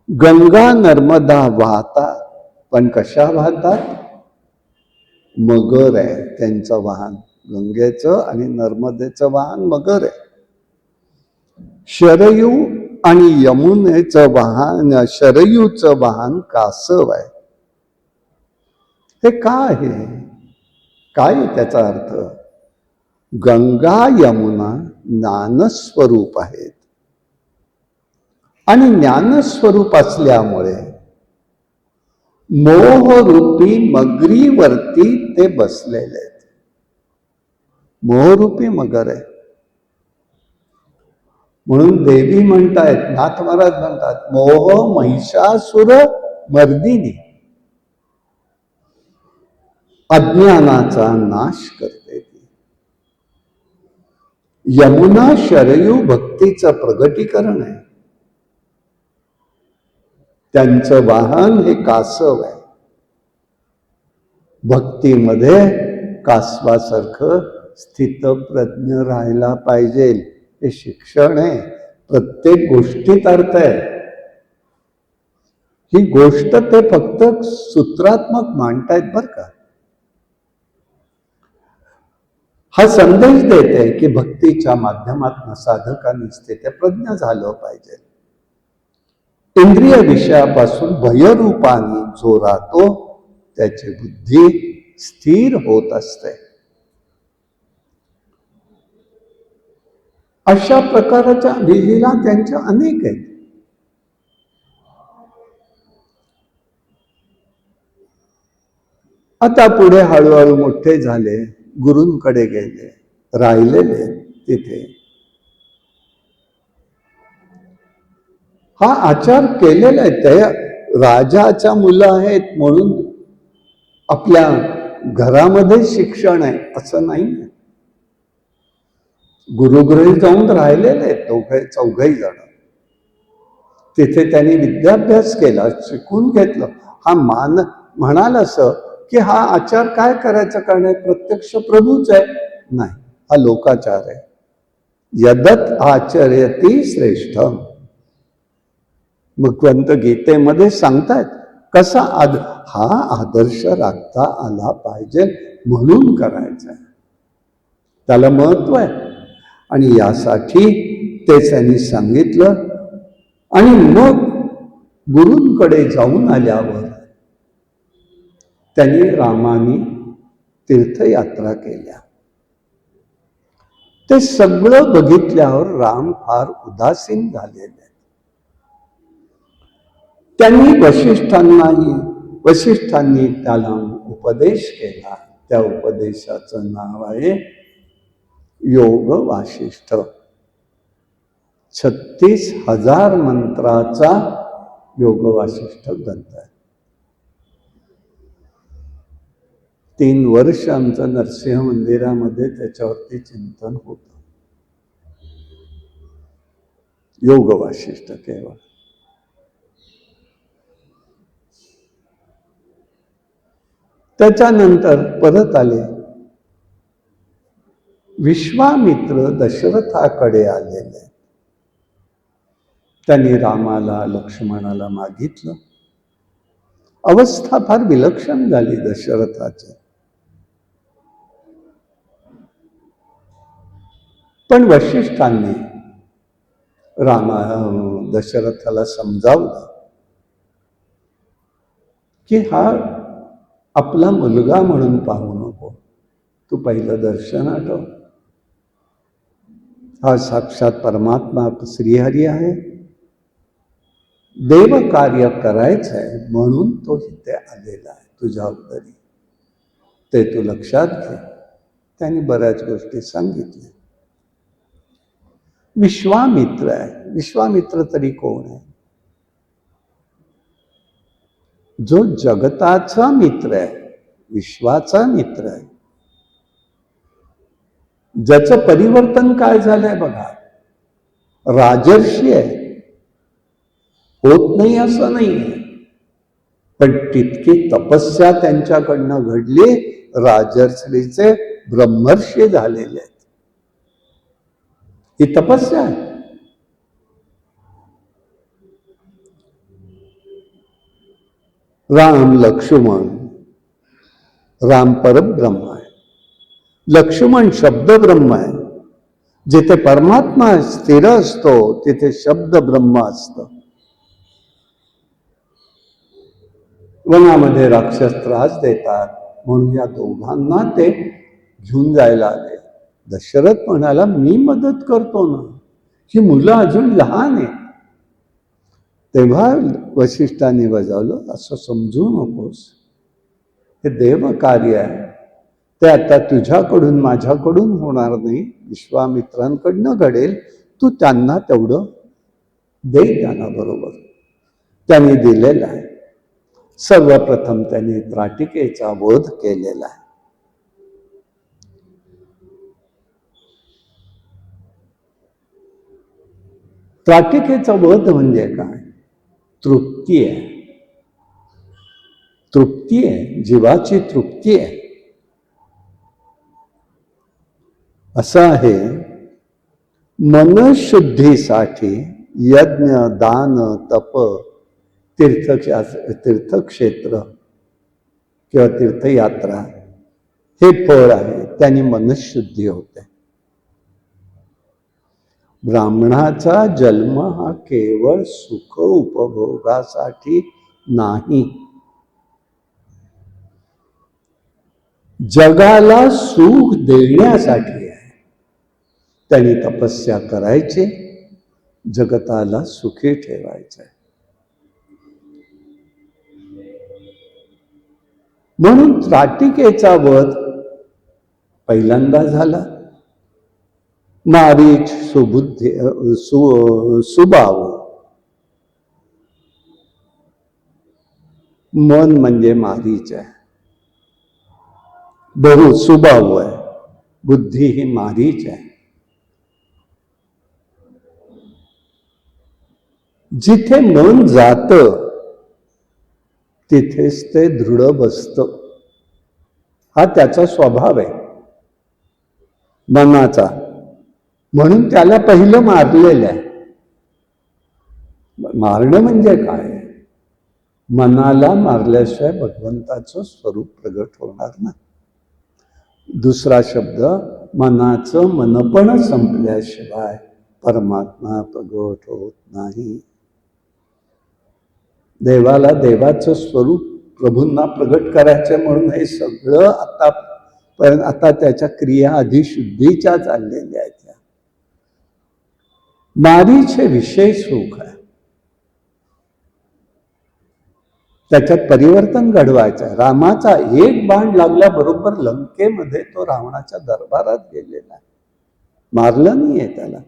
गंगा नर्मदा वाहतात, पण कशा वाहतात? मगर आहे त्यांचं वाहन. गंगेचं आणि नर्मदेचं वाहन मगर आहे. शरयू आणि यमुनेचं वाहन, शरयूचं वाहन कासव आहे. हे का आहे? काय त्याचा अर्थ? गंगा यमुना ज्ञानस्वरूप आहेत आणि ज्ञानस्वरूप असल्यामुळे मोहरूपी मगरीवरती ते बसलेले आहेत. मोहरूपी मगर आहे. म्हणून देवी म्हणतायत, नाथ महाराज म्हणतात, मोह महिषासुर मर्दिनी, अज्ञानाचा नाश करते ती. यमुना शरयू भक्तीचं प्रगटीकरण आहे. त्यांचं वाहन हे कासव आहे. भक्तीमध्ये कासवासारखं स्थितप्रज्ञ राहायला पाहिजे. हे शिक्षण आहे. प्रत्येक गोष्टीत अर्थ आहे. ही गोष्ट ते फक्त सूत्रात्मक मांडतायत बरं का. हा संदेश देते की भक्तीच्या माध्यमातून साधकांनी स्थितप्रज्ञ झालं पाहिजे. इंद्रिय विषयापासून भयरूपाने जो राहतो त्याची बुद्धी स्थिर होत असते. अशा प्रकारच्या लीला त्यांच्या अनेक आहेत. आता पुढे हळूहळू मोठे झाले, गुरूंकडे गेले, राहिलेले तिथे. हा आचार केलेला आहे. त्या राजाच्या मुलं आहेत म्हणून आपल्या घरामध्ये शिक्षण आहे असं नाही. गुरुगृही जाऊन राहिलेले आहेत चौघही जण. तिथे त्यांनी विद्याभ्यास केला, शिकून घेतलं. हा म्हणाल असं की हा आचार काय करायचा, कारण प्रत्यक्ष प्रभूच आहे. नाही, हा लोकाचार आहे. यदत आचर्यती श्रेष्ठम. भगवंत गीतेमध्ये सांगतायत कसा हा आदर्श राखता आला पाहिजे म्हणून करायचा आहे. त्याला महत्व आहे. आणि यासाठी तेच त्यांनी सांगितलं. आणि मग गुरूंकडे जाऊन आल्यावर त्यांनी रामानी तीर्थयात्रा केल्या. ते सगळं बघितल्यावर राम फार उदासीन झालेले. त्यांनी वशिष्ठांनी त्याला उपदेश केला. त्या उपदेशाचं नाव आहे योग वासिष्ठ. 36,000 मंत्राचा योग वासिष्ठ ग्रंथ आहे. 3 वर्ष आमचं नरसिंह मंदिरामध्ये त्याच्यावरती चिंतन होतं. योग वासिष्ठ केवळ. त्याच्यानंतर परत आले. विश्वामित्र दशरथाकडे आलेले. त्यांनी रामाला लक्ष्मणाला मागितलं. अवस्था फार विलक्षण झाली दशरथाची. पण वशिष्ठांनी दशरथाला समजावलं की हा आपला मुलगा म्हणून पाहू नको. तू पहिलं दर्शन आठव. हा साक्षात परमात्मा श्रीहरी आहे. देव कार्य करायचं आहे म्हणून तो इथे आलेला आहे तुझ्या उदरी. ते तू लक्षात घे. त्यांनी बऱ्याच गोष्टी सांगितल्या. विश्वामित्र आहे. विश्वामित्र तरी कोण आहे? जो जगताचा मित्र आहे, विश्वाचा मित्र आहे. ज्याचं परिवर्तन काय झालंय बघा. राजर्षी आहे, होत नाही असं नाही आहे, पण तितकी तपस्या त्यांच्याकडनं घडली, राजर्षीचे ब्रह्मर्षी झालेले आहेत. ही तपस्या आहे. राम लक्ष्मण, राम परब्रह्म आहे, लक्ष्मण शब्द ब्रह्म आहे. जिथे परमात्मा स्थिर असतो तिथे शब्द ब्रह्म असतं. वनामध्ये राक्षस त्रास देतात म्हणून या दोघांना ते घेऊन जायला आले. दशरथ म्हणाला, मी मदत करतो ना, ही मुलं अजून लहान आहेत. तेव्हा वशिष्ठांनी बजावलं, असं समजू नकोस, हे देव कार्य आहे. ते आता तुझ्याकडून माझ्याकडून होणार नाही, विश्वामित्रांकडनं घडेल. तू त्यांना तेवढं दे, त्यांना बरोबर. त्यांनी दिलेलं आहे. सर्वप्रथम त्यांनी त्राटिकेचा वध केलेला आहे. त्राटिकेचा वध म्हणजे काय? तृप्ती आहे. तृप्ती आहे, जीवाची तृप्ती आहे. असं आहे, मनशुद्धीसाठी यज्ञ, दान, तप, तीर्थक्षेत्र किंवा तीर्थयात्रा हे फळ आहे. त्यांनी मनशुद्धी होते. ब्राह्मणाचा जन्म हा केवळ सुख उपभोगासाठी नाही, जगाला सुख देण्यासाठी आहे. त्यांनी तपस्या करायची, जगताला सुखी ठेवायचं. म्हणून त्राटिकेचा वध पहिल्यांदा झाला. मारीच सुबुद्धी सुबाव, मन म्हणजे मारीच आहे, बहु सुबाव आहे, बुद्धी ही मारीच आहे. जिथे मन जातं तिथेच ते दृढ बसतं. हा त्याचा स्वभाव आहे मनाचा. म्हणून त्याला पहिलं मारलेलं आहे. मारणं म्हणजे काय? मनाला मारल्याशिवाय भगवंताचं स्वरूप प्रगट होणार नाही. दुसरा शब्द, मनाचं मनपण संपल्याशिवाय परमात्मा प्रगट होत नाही. देवाला देवाचं स्वरूप प्रभूंना प्रगट करायचं म्हणून हे सगळं आता त्याच्या क्रिया आधी शुद्धीच्या चाललेल्या आहेत. मारीचे विषय सुख आहे, त्याच्यात परिवर्तन घडवायचं आहे. रामाचा एक बाण लागल्याबरोबर लंकेमध्ये तो रावणाच्या दरबारात गेलेला आहे, मारलं नाहीये त्याला.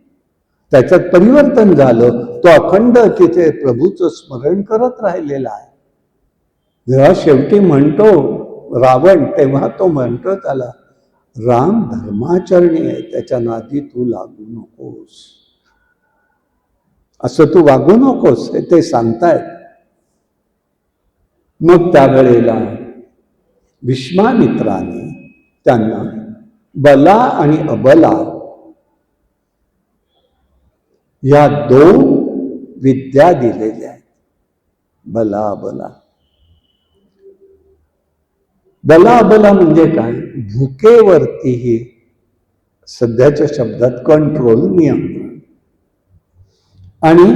त्याच्यात परिवर्तन झालं. तो अखंड तिथे प्रभूचं स्मरण करत राहिलेला आहे. जेव्हा शेवटी म्हणतो रावण, तेव्हा तो म्हणतो त्याला, राम धर्माचरणी आहे, त्याच्या नादी तू लागू नकोस, असं तू वागू नकोस, हे ते सांगतायत. मग त्यावेळेला विश्वामित्राने त्यांना बला आणि अबला या दोन विद्या दिलेल्या आहेत. बला अबला. बला अबला म्हणजे काय? भुकेवरतीही सध्याच्या शब्दात कंट्रोल, नियंत्रण, आणि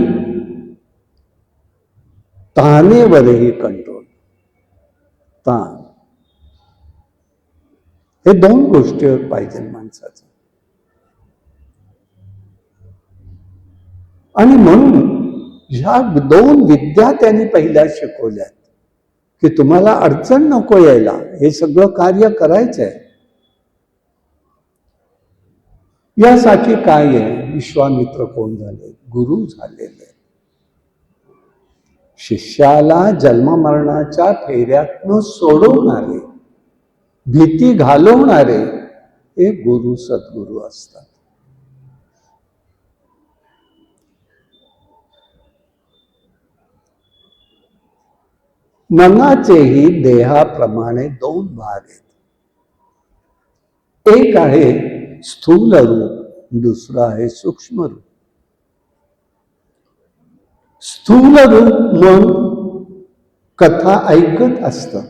तानेवरही कंट्रोल. तान हे दोन गोष्टी पाहिजे माणसाचं. आणि म्हणून ह्या दोन विद्या त्यांनी पहिल्या शिकवल्यात की तुम्हाला अडचण नको यायला, हे सगळं कार्य करायचंय. यासाठी काय आहे, विश्वामित्र कोण झाले? गुरु झालेले. शिष्याला जन्ममरणाच्या फेऱ्यातनं सोडवणारे, भीती घालवणारे हे गुरु सद्गुरु असतात. मनाचेही देहाप्रमाणे दोन भाग आहेत. एक आहे स्थूल रूप, दुसरं आहे सूक्ष्म रूप. स्थूल रूप मन कथा ऐकत असतं.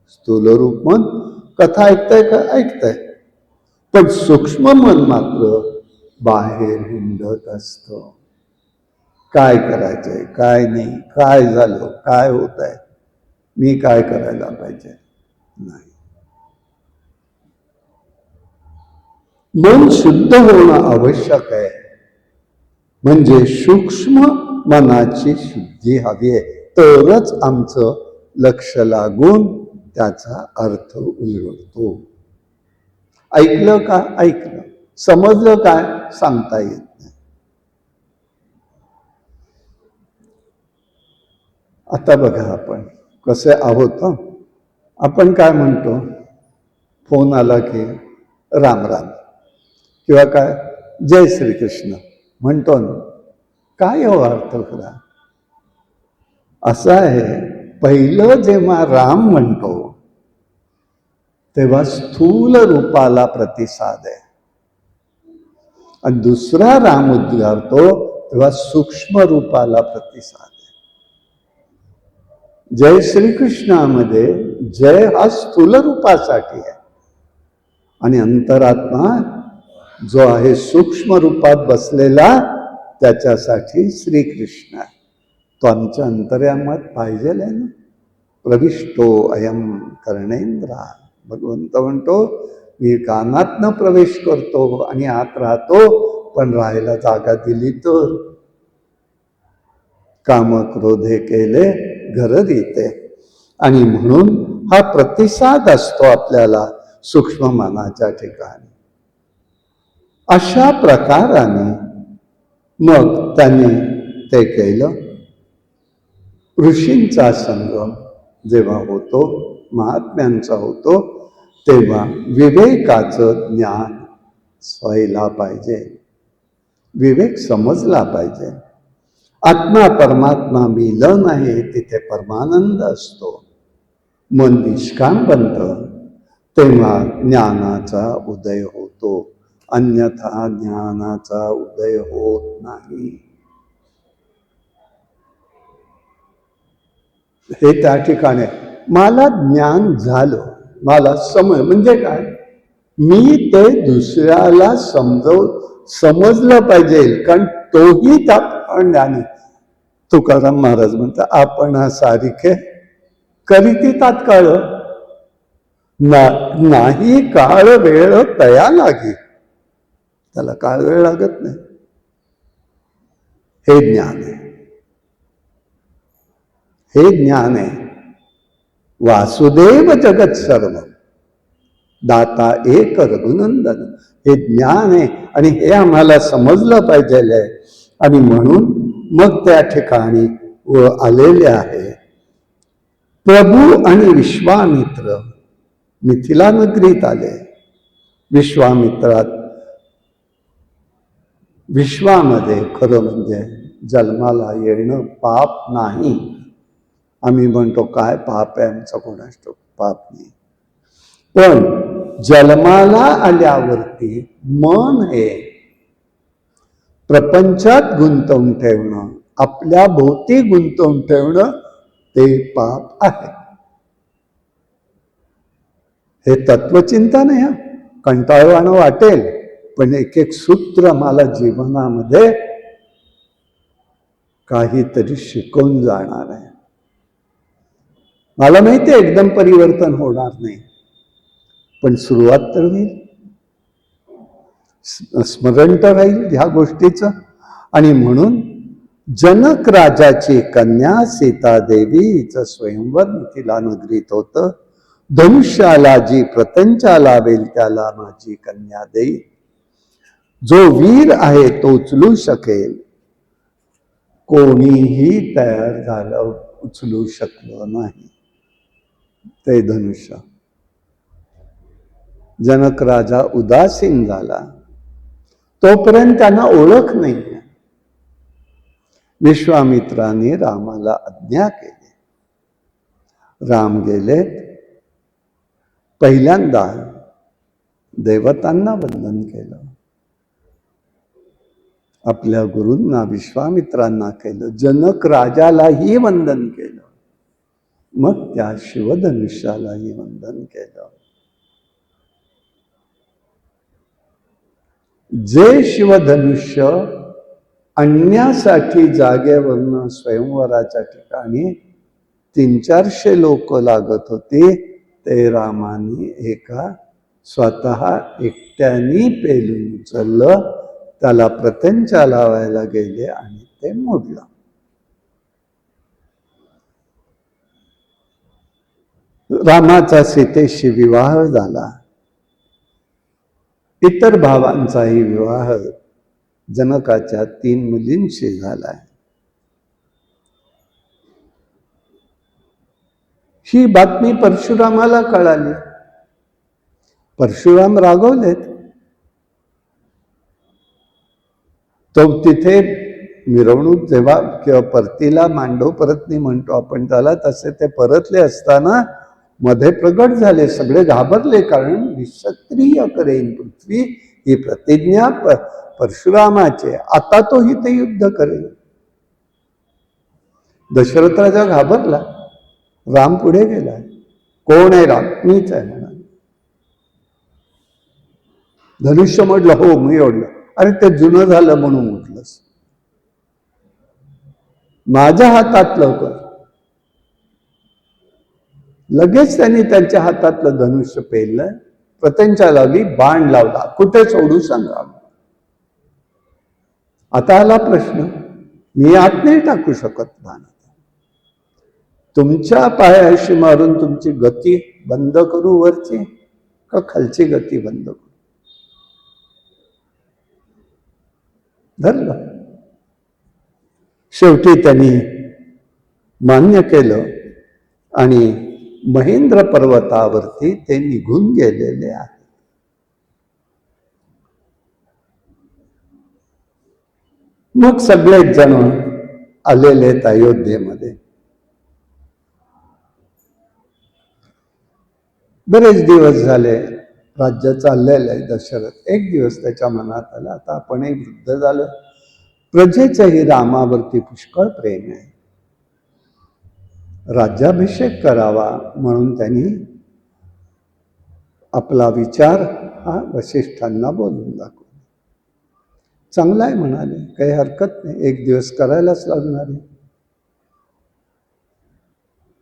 स्थूल रूप मन कथा ऐकतंय, पण सूक्ष्म मन मात्र बाहेर हिंडत असतं. काय करायचंय, काय नाही, काय झालं, काय होत आहे, मी काय करायला पाहिजे, नाही. मन शुद्ध होणं आवश्यक आहे. म्हणजे सूक्ष्म मनाची शुद्धी हवी आहे, तरच आमचं लक्ष लागून त्याचा अर्थ उलगडतो. ऐकलं का? ऐकलं. समजलं काय? सांगता येत नाही. आता बघा आपण कसे आहोत. आपण काय म्हणतो, फोन आला की राम राम किंवा काय जय श्रीकृष्ण म्हणतो ना. काय हो अर्थ खरा? असं आहे, पहिलं जेव्हा राम म्हणतो तेव्हा स्थूल रूपाला प्रतिसाद आहे, आणि दुसरा राम उद्गारतो तेव्हा सूक्ष्म रूपाला प्रतिसाद आहे. जय श्रीकृष्णामध्ये जय हा स्थूल रूपासाठी आहे, आणि अंतरात्मा जो आहे सूक्ष्म रूपात बसलेला त्याच्यासाठी श्रीकृष्ण आहे. तो आमच्या अंतर्यामात पाहिजे आहे ना. प्रविष्टो अयम कर्णेंद्रा, भगवंत म्हणतो मी कानातनं प्रवेश करतो आणि आत राहतो, पण राहायला जागा दिली तर. काम क्रोधे केले घर रीते, आणि म्हणून हा प्रतिसाद असतो आपल्याला सूक्ष्म मनाच्या ठिकाणी. अशा प्रकाराने मग त्यांनी ते केलं. ऋषींचा संगम जेव्हा होतो, महात्म्यांचा होतो, तेव्हा विवेकाचं ज्ञान व्हायला पाहिजे, विवेक समजला पाहिजे. आत्मा परमात्मा मिलन आहे, तिथे परमानंद असतो. मन निष्काम बनतं, तेव्हा ज्ञानाचा उदय होतो, अन्यथा ज्ञानाचा उदय होत नाही. हे त्या ठिकाणी मला ज्ञान झालं, मला म्हणजे काय, मी ते दुसऱ्याला समजलं पाहिजे, कारण तोही त्या ज्ञानी. तुकाराम महाराज म्हणतात, आपण सारिखे करीती तात्काळ नाही काळ वेळ तया लागी. त्याला काळ वेळ लागत नाही. हे ज्ञान आहे, हे ज्ञान आहे. वासुदेव जगत सर्व दाता एक रघुनंदन, हे ज्ञान आहे, आणि हे आम्हाला समजलं पाहिजे आहे. आणि म्हणून मग त्या ठिकाणी आलेले आहे प्रभू आणि विश्वामित्र. मिथिला नगरीत आले. विश्वामध्ये खरं म्हणजे जन्माला येणं पाप नाही. आम्ही म्हणतो काय पाप आहे आमचं, कोणास ठाऊक, पाप नाही. पण जन्माला आल्यावरती मन हे प्रपंचात गुंतवून ठेवणं, आपल्या भोवती गुंतवून ठेवणं, ते पाप आहे. हे तत्वचिंतन आहे. कंटाळवाणं वाटेल, पण एक एक सूत्र मला जीवनामध्ये काहीतरी शिकवून जाणार आहे. मला माहिती आहे एकदम परिवर्तन होणार नाही, पण सुरुवात तर होईल, स्मरण तर राहील ह्या गोष्टीचं. आणि म्हणून जनक राजाची कन्या सीतादेवी हिचं स्वयंवर मिथिला नगरीत होतं. धनुष्याला जी प्रत्यंचा लावेल त्याला माझी कन्या देईल. जो वीर आहे तो उचलू शकेल. कोणीही तयार झालं उचलू शकलं नाही ते धनुष्य. जनक राजा उदासीन झाला. तोपर्यंत त्यांना ओळख नाही. विश्वामित्राने रामाला आज्ञा केली. राम गेलेत. पहिल्यांदा देवतांना वंदन केलं, आपल्या गुरूंना विश्वामित्रांना केलं, जनक राजालाही वंदन केलं, मग त्या शिवधनुष्यालाही वंदन केलं. जे शिवधनुष्य आणण्यासाठी जागेवरनं स्वयंवराच्या ठिकाणी 300-400 लोक लागत होते, ते रामाने एका स्वतः एकट्याने पेलून उचललं. त्याला प्रत्यंचा लावायला गेले आणि ते मोडलं. रामाचा सीतेशी विवाह झाला. इतर भावांचाही विवाह जनकाच्या 3 मुलींशी झालाय. ही बातमी परशुरामाला कळाली. परशुराम रागवलेत. तो तिथे मिरवणूक जेव्हा किंवा परतीला मांडव परतनी म्हणतो आपण त्याला, तसे ते परतले असताना मध्ये प्रगट झाले. सगळे घाबरले, कारण निक्षत्रिय करेन पृथ्वी ही प्रतिज्ञा परशुरामाचे. आता तो इथे युद्ध करेल. दशरथ राजा घाबरला. राम पुढे गेला. कोण आहे राम? मीच आहे म्हणा. धनुष्य म्हटलं, हो मी ओढलं. अरे ते जुनं झालं म्हणून उठलंस. माझ्या हातातलं कर. लगेच त्यांनी त्यांच्या हातातलं धनुष्य पेललं, प्रत्यंचा लावली, बाण लावला. कुठे सोडू सांगा. आता आला प्रश्न, मी आत नाही टाकू शकत बाण. तुमच्या पायाशी मारून तुमची गती बंद करू वरची, का खालची गती बंद करू? धरलं. शेवटी त्यांनी मान्य केलं आणि महेंद्र पर्वतावरती ते निघून गेलेले आहे. मग सगळेच जण आलेले आहेत अयोध्येमध्ये. बरेच दिवस झाले राज्य चाललेलं आहे. दशरथ एक दिवस त्याच्या मनात आला, आता आपणही वृद्ध झालो, प्रजेचंही रामावरती पुष्कळ प्रेम आहे, राज्याभिषेक करावा. म्हणून त्यांनी आपला विचार हा वसिष्ठांना बोलून दाखवला. चांगला आहे म्हणाले, काही हरकत नाही, एक दिवस करायलाच लागणार आहे.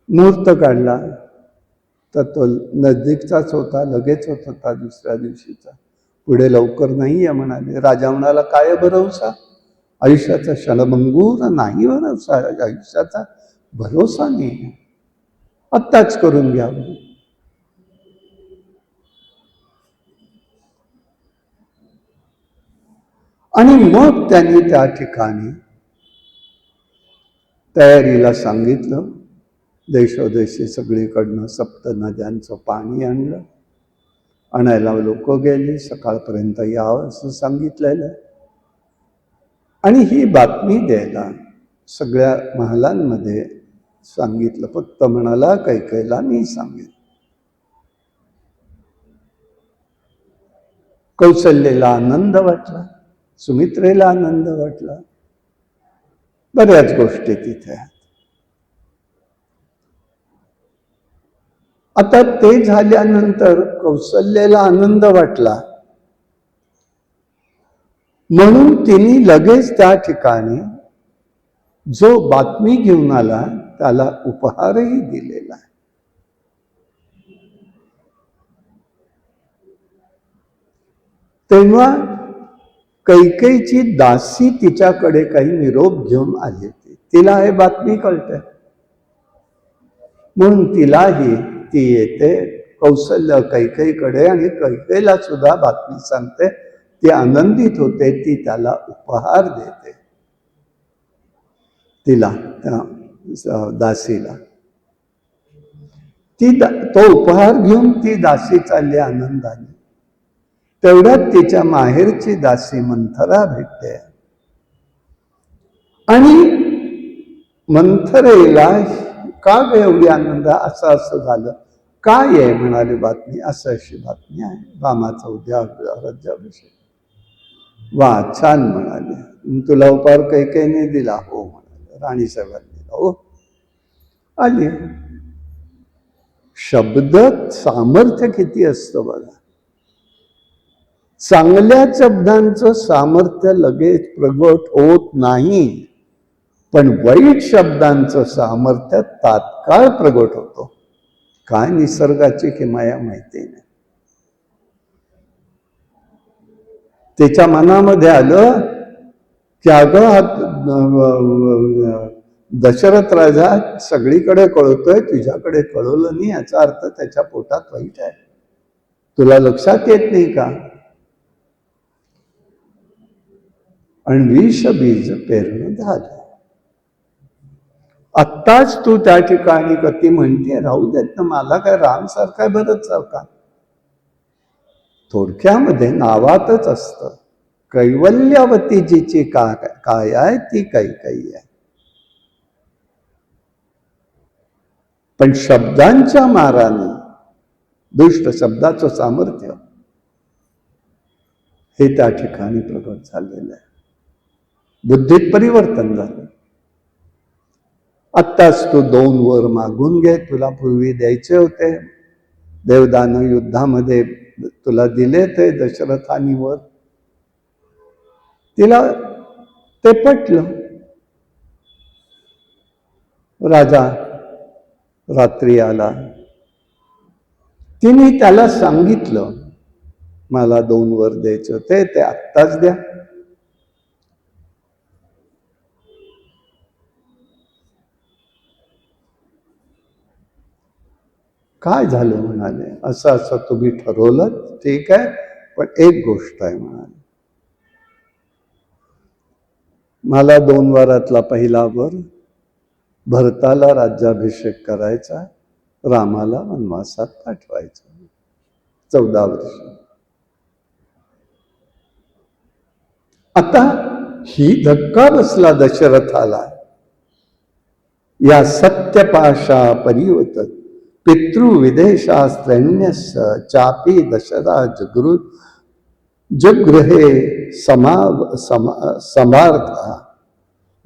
मुहूर्त काढला तर तो नजदीकचाच होता, लगेच होत होता दुसऱ्या दिवशीचा. पुढे लवकर नाही आहे म्हणाले. राजा म्हणाला, काय भरोसा? आयुष्याचा क्षणभंगूर नाही भरोसा, आयुष्याचा भरोसा नाही, आत्ताच करून घ्यावं. आणि मग त्यांनी त्या ठिकाणी तयारीला सांगितलं. देशोदेशी सगळीकडनं 7 नद्यांचं पाणी आणलं. आणायला लोक गेली. सकाळपर्यंत यावं असं सांगितलेलं. आणि ही बातमी द्यायला सगळ्या महालांमध्ये सांगितलं. फक्त म्हणाला कैकेयीला मी सांगेन. कौशल्येला आनंद वाटला, सुमित्रेला आनंद वाटला. बऱ्याच गोष्टी तिथे आहेत. आता ते झाल्यानंतर कौशल्येला आनंद वाटला म्हणून तिने लगेच त्या ठिकाणी जो बातमी घेऊन आला त्याला उपहारही दिलेला आहे. तेव्हा कैकेयीची दासी तिच्याकडे काही निरोप घेऊन आली होती. तिला हे बातमी कळते, म्हणून तिलाही ती येते कौशल्य कैकेयीकडे आणि कैकेयीला सुद्धा बातमी सांगते. ती आनंदित होते, ती त्याला उपहार देते, तिला त्या दासीला. तो उपहार घेऊन ती दासी चालली आनंदाने. तेवढ्यात तिच्या माहेरची दासी मंथरा भेटते आणि मंथरेला का ग एवढी आनंद, असं झालं, काय आहे म्हणाले बातमी. अशी बातमी आहे, रामाचा उद्या राज्याभिषेक. वा, छान म्हणाले. तुला उपहार कैकेयीने दिला? हो म्हणाले. राणी साहेबांनी दिला? हो. आली. शब्द सामर्थ्य किती असतं बघा. चांगल्या शब्दांचं सामर्थ्य लगेच प्रगट होत नाही, पण वाईट शब्दांचं सामर्थ्य तात्काळ प्रगट होतो. काय निसर्गाची किमया माहिती नाही. त्याच्या मनामध्ये आलं की अगं दशरथ राजा सगळीकडे कळतोय, तुझ्याकडे कळवलं नाही, याचा अर्थ त्याच्या पोटात वाईट आहे. तुला लक्षात येत नाही का? आणि विष बीज पेरणं झालं. आत्ताच तू त्या ठिकाणी कधी म्हणते राहू देत ना, मला काय राम सारखा बरंच का. थोडक्यामध्ये नावातच असतं, कैवल्यवती जिची काय आहे ती कैकेयी आहे. पण शब्दांच्या माराने, दुष्ट शब्दाचं सामर्थ्य हे त्या ठिकाणी प्रगट झालेलं आहे. बुद्धीत परिवर्तन झालं. आत्ताच तू 2 वर मागून घे, तुला पूर्वी द्यायचे होते, देवदानव युद्धामध्ये तुला दिले ते दशरथानी वर. तिला ते पटलं. राजा रात्री आला, तिने त्याला सांगितलं मला 2 वर द्यायचं होते, ते आत्ताच द्या. काय झालं म्हणाले, असं तुम्ही ठरवलं, ठीक आहे, पण एक गोष्ट आहे म्हणाले, मला 2 वारातला पहिला वर भरताला राज्याभिषेक करायचा, रामाला वनवासात पाठवायचं 14 वर्ष. आता ही धक्का बसला दशरथाला. या सत्यपाशा परिवर्तन पितृविदेशास्त्रण्यस्य चापी दशराज गुरु जगृहे समार्थ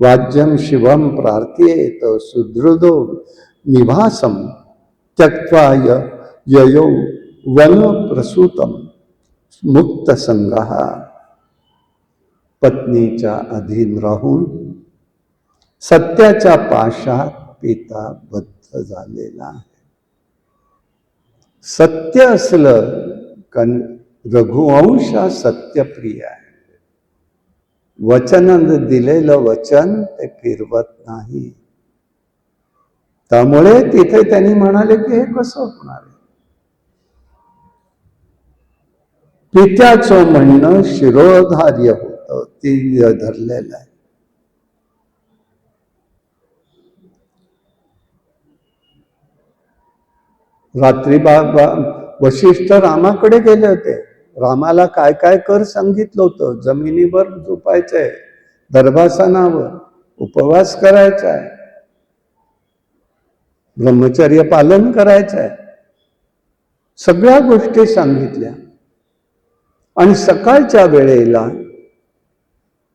वाज्यम शिवम प्रार्थयेत सुदृढो निवासम त्यक्त्वा ययो वन प्रसूतम मुक्त संगः. पत्नीच्या अधीन राहून सत्याच्या पाशात पिता बद्ध झालेला आहे. सत्य असलं कारण रघुवंश सत्यप्रिय आहे. वचन दिलेलं वचन ते फिरवत नाही. त्यामुळे तिथे त्यांनी म्हणाले की हे कसं होणार आहे. पित्याचं म्हणणं शिरोधार्य होतं, ती धरलेलं आहे. रात्री वशिष्ठ रामाकडे गेले होते. रामाला काय काय कर सांगितलं होतं. जमिनीवर झोपायचंय, दर्भासनावर उपवास करायचा आहे, ब्रह्मचर्य पालन करायचं आहे, सगळ्या गोष्टी सांगितल्या. आणि सकाळच्या वेळेला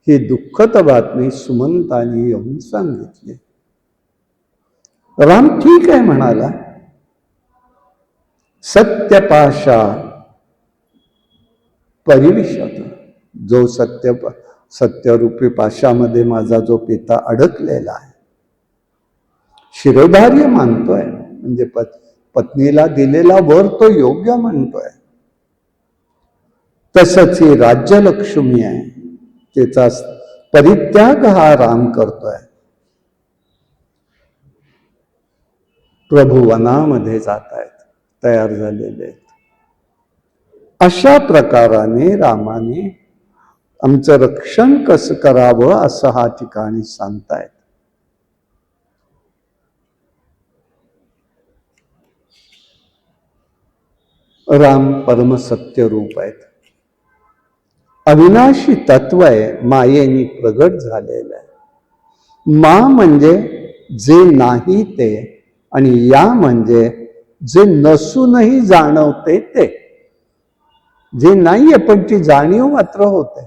ही दुःखद बातमी सुमंतानी येऊन सांगितली. राम ठीक आहे म्हणाला. सत्यपाशा परिविशत, जो सत्यरूपी पाशामध्ये माझा जो पिता अडकलेला आहे, शिरोधार्य मानतोय, म्हणजे पत्नीला दिलेला वर तो योग्य म्हणतोय. तसंच ही राज्यलक्ष्मी आहे, तिचा परित्याग हा राम करतोय. प्रभू वनामध्ये जात आहेत, तयार झालेले आहेत. अशा प्रकाराने रामाने आमचं रक्षण कसं करावं असं हा ठिकाणी सांगतायत. राम परमसत्य रूप आहेत, अविनाशी तत्व आहे, मायेनी प्रगट झालेलं आहे. मा म्हणजे जे नाही ते, आणि या म्हणजे जे नसूनही जाणवते ते. जे नाहीये पण ती जाणीव मात्र होते,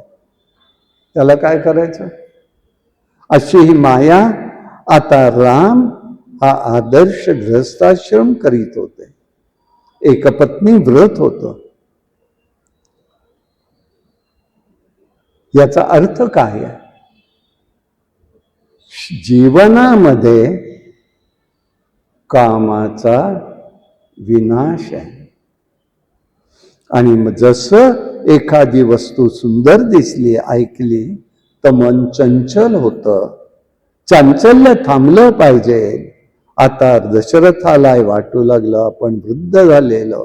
त्याला काय करायचं? अशी ही माया. आता राम हा आदर्श गृहस्थाश्रम करीत होते, एकपत्नी व्रत होतं. याचा अर्थ काय आहे? जीवनामध्ये कामाचा विनाश आहे. आणि जसं एखादी वस्तू सुंदर दिसली, ऐकली, तर मन चंचल होतं. चांचल्य थांबलं पाहिजे. आता दशरथाला वाटू लागलं आपण वृद्ध झालेलो,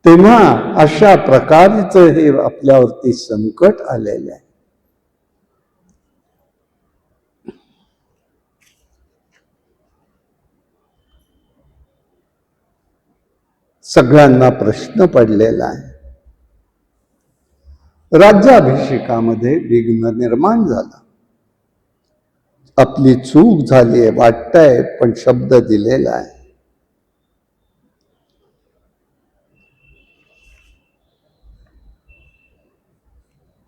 तेव्हा अशा प्रकारचं हे आपल्यावरती संकट आलेलं आहे. सगळ्यांना प्रश्न पडलेला आहे. राज्याभिषेकामध्ये विघ्न निर्माण झाला. आपली चूक झाली आहे वाटतंय, पण शब्द दिलेला आहे.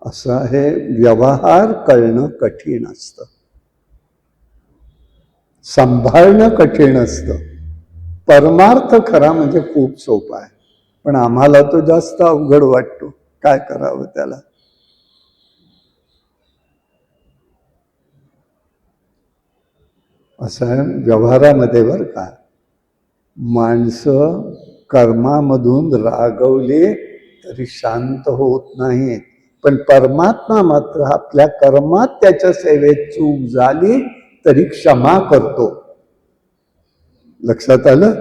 असं हे व्यवहार कळणं कठीण असतं, सांभाळणं कठीण असतं. परमार्थ खरा म्हणजे खूप सोपा आहे, पण आम्हाला तो जास्त अवघड वाटतो. काय करावं त्याला? असं आहे व्यवहारामध्ये बरं का. माणसं कर्मामधून रागवले तरी शांत होत नाहीत, पण परमात्मा मात्र आपल्या कर्मात त्याच्या सेवेत चूक झाली तरी क्षमा करतो. लक्षात आलं?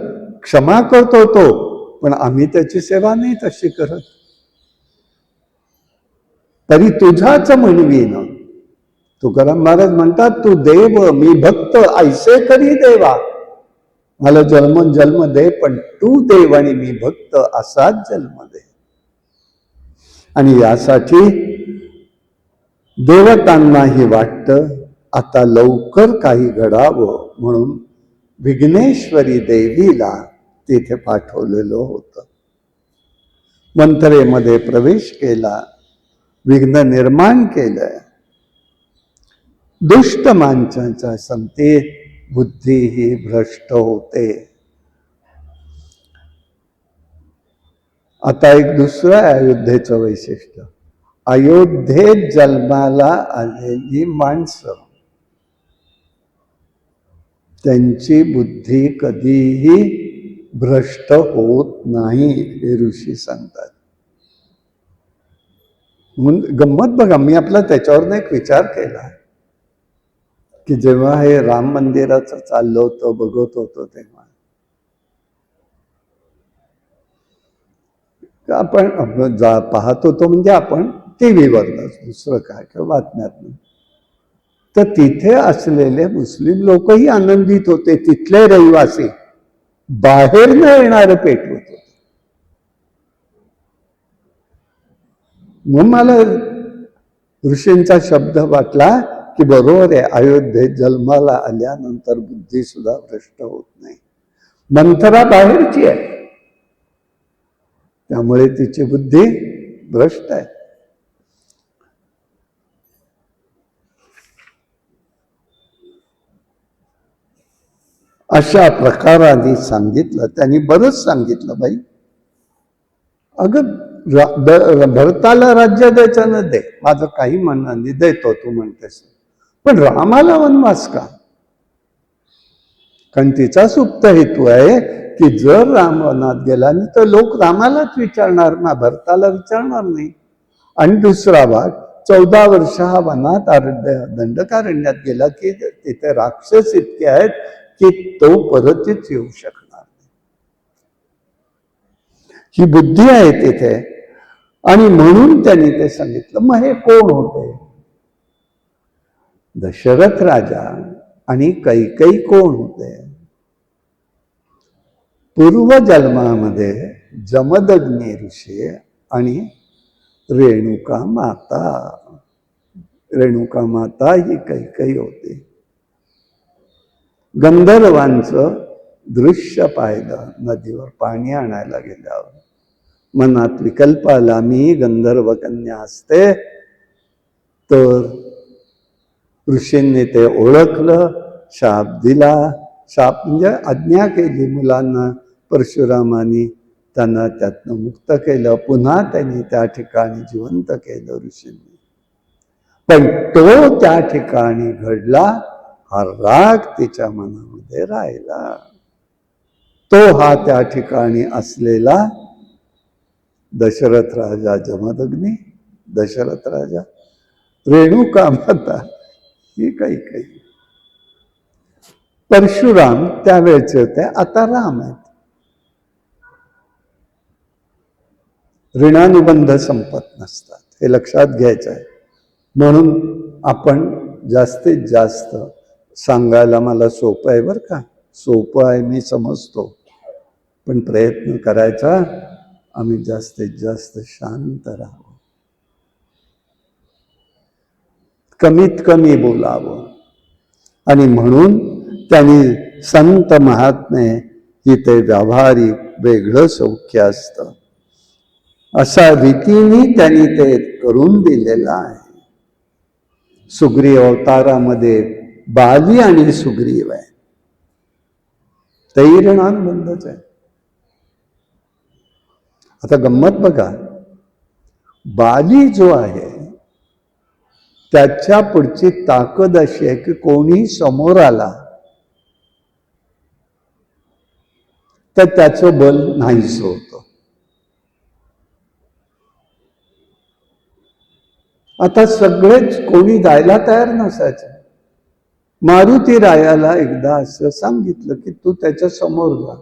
क्षमा करतो तो, पण आम्ही त्याची सेवा नाही तशी करत. तरी तुझाच म्हणवीन. तुकाराम महाराज म्हणतात, तू देव मी भक्त ऐसे करी देवा. मला जन्म जन्म दे, पण तू देव आणि मी भक्त असाच जन्म दे. आणि यासाठी देवतांनाही वाटतं आता लवकर काही घडावं, म्हणून विघ्नेश्वरी देवीला तिथे पाठवलेलं होतं. मंथरेमध्ये प्रवेश केला, विघ्न निर्माण केलं. दुष्ट माणसाच्या संगतीत बुद्धी ही भ्रष्ट होते. आता एक दुसरं अयोध्येचं वैशिष्ट्य, अयोध्येत जन्माला आलेली माणसं, त्यांची बुद्धी कधीही भ्रष्ट होत नाही, हे ऋषी सांगतात. म्हणून गंमत बघा, मी आपला त्याच्यावर एक विचार केला की जेव्हा हे राम मंदिराचं चाललं होतं, बघत होतो, तेव्हा आपण पाहत होतो, म्हणजे आपण टीव्हीवरच, दुसरं काय किंवा बातम्यात, तर तिथे असलेले मुस्लिम लोकही आनंदित होते. तिथले रहिवासी बाहेर न येणारे पेटवत होते. मग मला ऋषींचा शब्द वाटला की बरोबर आहे, अयोध्येत जन्माला आल्यानंतर बुद्धी सुद्धा भ्रष्ट होत नाही. मंथरा बाहेरची आहे, त्यामुळे तिची बुद्धी भ्रष्ट आहे. अशा प्रकाराने सांगितलं त्यांनी, बरंच सांगितलं. बाई अगं भरताला राज्य द्यायचं न दे, माझं काही म्हणणं नाही, देतो तू म्हणतेस, पण रामाला वनवास का? कारण तिचा सुप्त हेतू आहे की जर राम वनात गेला नाही तर लोक रामालाच विचारणार ना, भरताला विचारणार नाही. आणि दुसरा भाग, 14 वर्ष हा वनात दंडकारण्यात गेला की तिथे राक्षस इतके आहेत की तो परतच येऊ शकणार नाही. ही बुद्धी आहे तिथे. आणि म्हणून त्यांनी ते सांगितलं. मग हे कोण होते? दशरथ राजा आणि कैकेयी कोण होते? पूर्वजन्मामध्ये जमदग्नी ऋषी आणि रेणुका माता. रेणुका माता ही कैकेयी होती. गंधर्वांचं दृश्य पाहिलं. नदीवर पाणी आणायला गेल्यावर मनात विकल्प आला, मी गंधर्व कन्या असते तर. ऋषींनी ते ओळखलं, शाप दिला. शाप म्हणजे आज्ञा केली मुलांना. परशुरामानी त्यांना त्यातनं मुक्त केलं. पुन्हा त्यांनी त्या ठिकाणी जिवंत केलं ऋषींनी. पण तो त्या ठिकाणी घडला, हा राग तिच्या मनामध्ये राहिला. तो हा त्या ठिकाणी असलेला दशरथ राजा जमदग्नी, दशरथ राजा, रेणुका माता ही कैकेयी. परशुराम त्यावेळेचे होते, आता राम आहेत. ऋणानुबंध संपत नसतात, हे लक्षात घ्यायचं आहे. म्हणून आपण जास्तीत जास्त सांगायला मला सोपं आहे बरं का, सोपं आहे मी समजतो, पण प्रयत्न करायचा आम्ही जास्तीत जास्त शांत राहावं, कमीत कमी बोलावं. आणि म्हणून त्यांनी संत महात्मे इथे व्यावहारिक वेगळं सौख्य असतं अशा रीतीने त्यांनी ते करून दिलेलं आहे. सुग्रीव अवतारामध्ये बाली आणि सुग्रीव आहे, तेही ऋणानुबंधच आहे. आता गंमत बघा, बाली जो आहे त्याच्या पुढची ताकद अशी आहे की कोणी समोर आला तर त्याचं बल नाहीस होतं. आता सगळेच कोणी जायला तयार नसायचं. मारुती रायाला एकदा असं सांगितलं की तू त्याच्या समोर जा.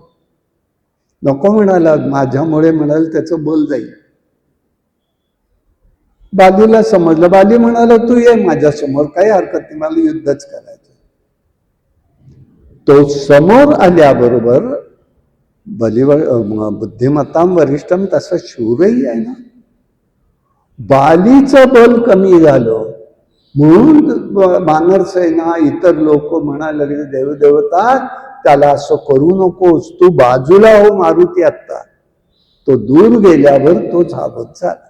नको म्हणाला, माझ्यामुळे म्हणाल त्याचं बल जाईल. बालीला समजलं. बाली म्हणाला तू ये माझ्या समोर, काही हरकत नाही, मला युद्धच करायचं. तो समोर आल्याबरोबर बुद्धिमत्ताम वरिष्ठम तसं शूरही आहे ना. बालीचं बल कमी झालं म्हणून वानरसेना इतर लोक म्हणायला लागले, देवदेवता त्याला असं करू नकोस, तू बाजूला हो मारुती आत्ता. तो दूर गेल्यावर तो झावत झाला.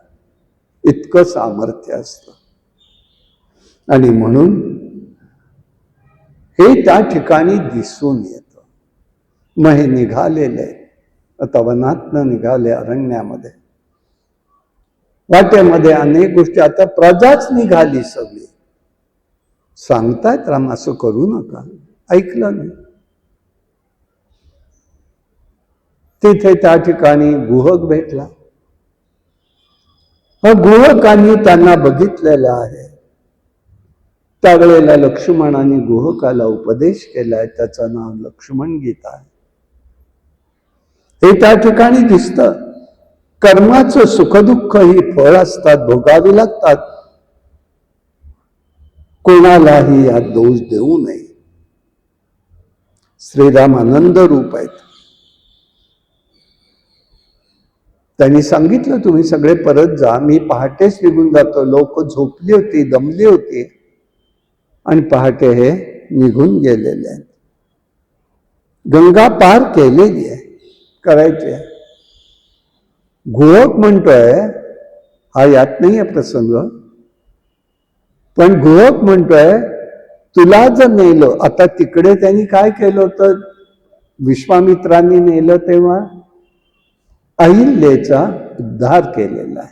इतकं सामर्थ्य असतं. आणि म्हणून हे त्या ठिकाणी दिसून येतं. मग हे निघालेले आता वनातनं निघाले अरण्यामध्ये. वाटेमध्ये अनेक गोष्टी, आता प्रजाच निघाली सगळी. सांगतायत राम असं करू नका, ऐकलं नाही. तिथे त्या ठिकाणी गुहक भेटला. गुहकांनी त्यांना बघितलेलं आहे. त्यावेळेला लक्ष्मणाने गुहकाला उपदेश केलाय, त्याचं नाव लक्ष्मण गीता आहे. हे त्या ठिकाणी दिसतं. कर्माचं सुखदुःख ही फळ असतात, भोगावी लागतात. कोणालाही यात दोष देऊ नये. श्रीराम आनंद रूप आहेत. त्यांनी सांगितलं तुम्ही सगळे परत जा, मी पहाटेच निघून जातो. लोक झोपली होती, दमली होती, आणि पहाटे हे निघून गेलेले आहेत. गंगा पार केलेली आहे, करायची आहे. गुहक म्हणतोय, हा यात नाही आहे प्रसंग, पण गुहक म्हणतोय तुला जर नेलं, आता तिकडे त्यांनी काय केलं होतं, विश्वामित्रांनी नेलं तेव्हा अहिल्याचा उद्धार केलेला आहे.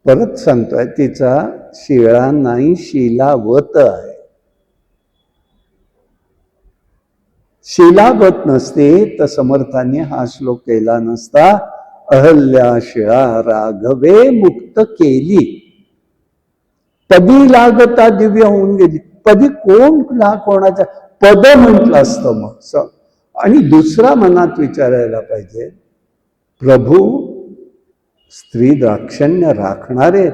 परत सांगतोय तिचा शिळा नाही, शिलावत आहे. शिलावत नसते तर समर्थांनी हा श्लोक केला नसता. अहल्या शिळा राघवे मुक्त केली, पदी लागता दिव्य होऊन गेली. पदी कोणाच्या पद म्हटलं असतं मग. आणि दुसरा मनात विचारायला पाहिजे, प्रभू स्त्री दाक्षिण्य राखणारे,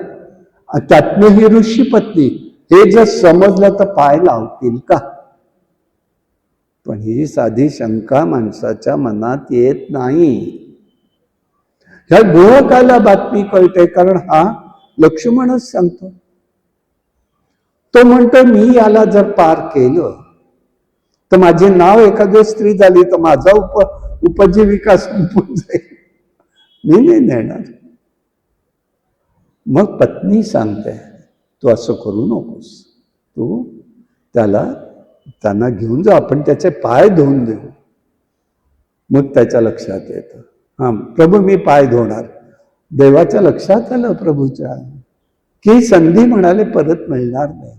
त्यातनं ही ऋषी पत्नी, हे जर समजलं तर पाय लावतील का? पण ही साधी शंका माणसाच्या मनात येत नाही. ह्या गोहकाला बातमी कळते, कारण हा लक्ष्मणच सांगतो. तो म्हणतो मी याला जर पार केलं तर माझे नाव एखादी स्त्री झाली तर माझा उपजीविका संपून जाईल, मी नाही नेणार. मग पत्नी सांगते, तू असं करू नकोस, तू त्यांना घेऊन जा, आपण त्याचे पाय धुवून देऊ. मग त्याच्या लक्षात येतं, हा प्रभू मी पाय धुणार. देवाच्या लक्षात आलं प्रभूच्या की संधी म्हणाले परत मिळणार नाही,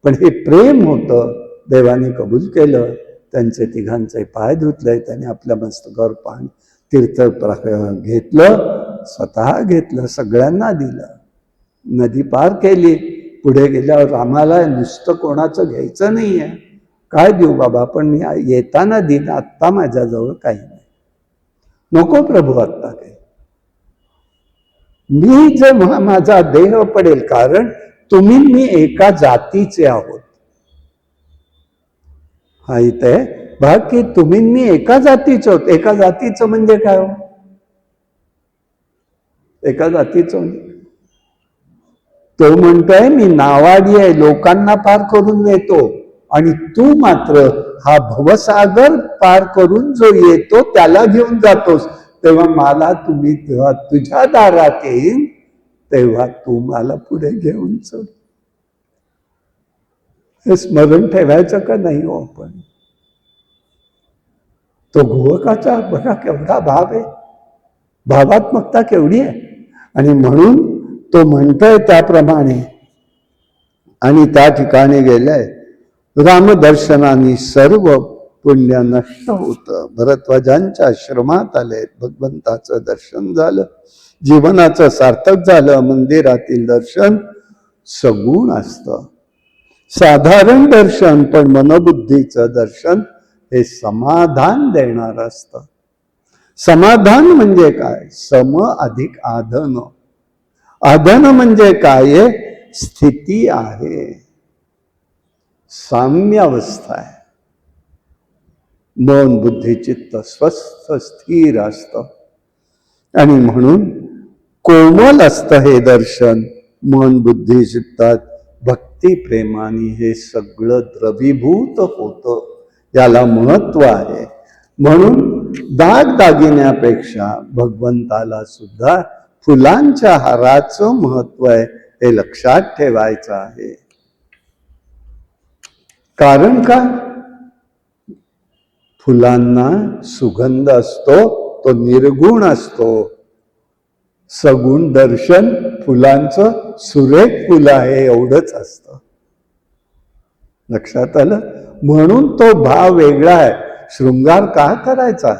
पण हे प्रेम होतं. देवाने कबूल केलं, त्यांचे तिघांचे पाय धुतले. त्याने आपल्या मस्तकावर पाणी तीर्थ घेतलं, स्वतः घेतलं, सगळ्यांना दिलं. नदी पार केली. पुढे गेल्यावर रामाला नुसतं कोणाचं घ्यायचं नाहीये. काय देऊ बाबा, पण मी येताना दिन, आत्ता माझ्याजवळ काही नाही. नको प्रभू आत्ता काही, मी जेव्हा माझा देह पडेल, कारण तुम्ही मी एका जातीचे आहोत. हा इथे भाग की तुम्ही मी एका जातीचे आहोत. एका जातीचं म्हणजे काय हो? एका जातीचं म्हणजे तो म्हणतोय मी नावाडी आहे, लोकांना पार करून नेतो, आणि तू मात्र हा भवसागर पार करून जो येतो त्याला घेऊन जातोस. तेव्हा मला तुम्ही तेव्हा तुझ्या दारात येईन, तेव्हा तू मला पुढे घेऊन चल. हे स्मरण ठेवायचं का नाही हो आपण? तो गोवकाचा बघा केवढा भाव आहे, भावात्मकता केवढी आहे. आणि म्हणून तो म्हणतोय त्याप्रमाणे. आणि त्या ठिकाणी गेलाय, रामदर्शनाने सर्व पुण्य नष्ट होतं. भरद्वाजांच्या आश्रमात आले, भगवंताचं दर्शन झालं, जीवनाचं सार्थक झालं. मंदिरातील दर्शन सगुण असतं, साधारण दर्शन, पण मनोबुद्धीचं दर्शन हे समाधान देणार असतं. समाधान म्हणजे काय? सम अधिक आधन. आधन म्हणजे काय? स्थिती आहे, साम्य अवस्था आहे. मन बुद्धी चित्त स्वस्थ स्थिर असतं. आणि म्हणून कोमल असतं हे दर्शन. मन बुद्धी चित्तात भक्ती प्रेमाने हे सगळं द्रवीभूत होतं. याला महत्व आहे. म्हणून दागिन्यापेक्षा भगवंताला सुद्धा फुलांच्या हाराचं महत्व आहे, हे लक्षात ठेवायचं आहे. कारण का? फुलांना सुगंध असतो, तो निर्गुण असतो. सगुण दर्शन फुलांचं सुरेख फुल आहे एवढंच असतं. लक्षात आलं? म्हणून तो भाव वेगळा आहे. शृंगार का करायचा?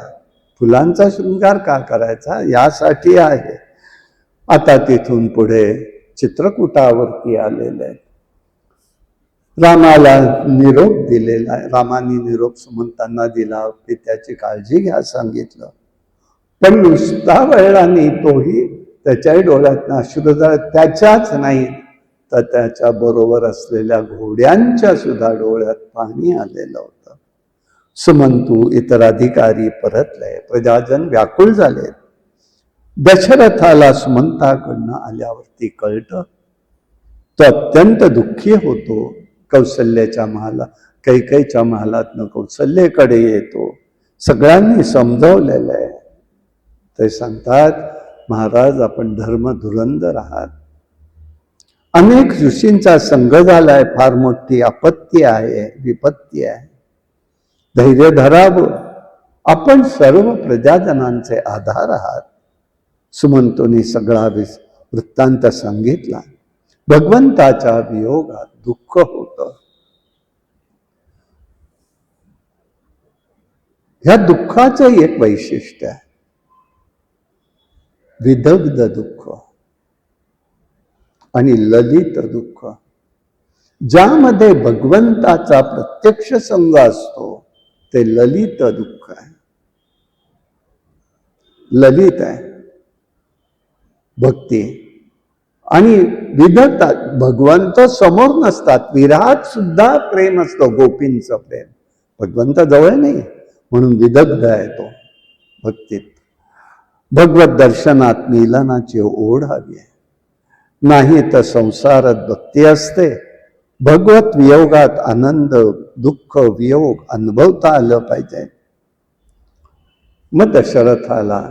फुलांचा शृंगार का करायचा? यासाठी आहे. आता तिथून पुढे चित्रकूटावरती आलेले आहे. रामाला निरोप दिलेला आहे. रामाने निरोप सुमंतांना दिला की त्याची काळजी घ्या सांगितलं. पण नुसता वेळाने तोही त्याच्याही डोळ्यात अश्रू झाले. त्याच्याच नाही तर त्याच्या बरोबर असलेल्या घोड्यांच्या सुद्धा डोळ्यात पाणी आलेलं होतं. सुमंतू इतर अधिकारी परतले, प्रजाजन व्याकुळ झाले. दशरथाला सुमंताकडनं आल्यावरती कळतं. तो अत्यंत दुःखी होतो. कौसल्याच्या महालात, कैकेयीच्या महालातनं कौसल्याकडे येतो. सगळ्यांनी समजावलेलं आहे. ते सांगतात, महाराज आपण धर्मधुरंधर आहात. अनेक ऋषींचा संघ झालाय, फार मोठी आपत्ती आहे, विपत्ती आहे. धैर्य धरावं. आपण सर्व प्रजाजनांचे आधार आहात. सुमंतोनी सगळा वृत्तांत सांगितला. भगवंताच्या वियोगात दुःख होतं. ह्या दुःखाचं एक वैशिष्ट्य आहे, विदग्ध दुःख आणि ललित दुःख. ज्यामध्ये भगवंताचा प्रत्यक्ष संग असतो ते ललित दुःख आहे, ललित आहे भक्ती. आणि विदग्ध, भगवंत समोर नसतात, विरहात सुद्धा प्रेम असतं, गोपींचं प्रेम. भगवंत जवळ नाही म्हणून विदग्ध आहे तो भक्तीत. भगवत दर्शनात मिलनाची ओढ हवी आहे, नाही तर संसारात भक्ती असते. भगवत वियोगात आनंद, दुःख, वियोग अनुभवता आलं पाहिजे. मग दशरथाला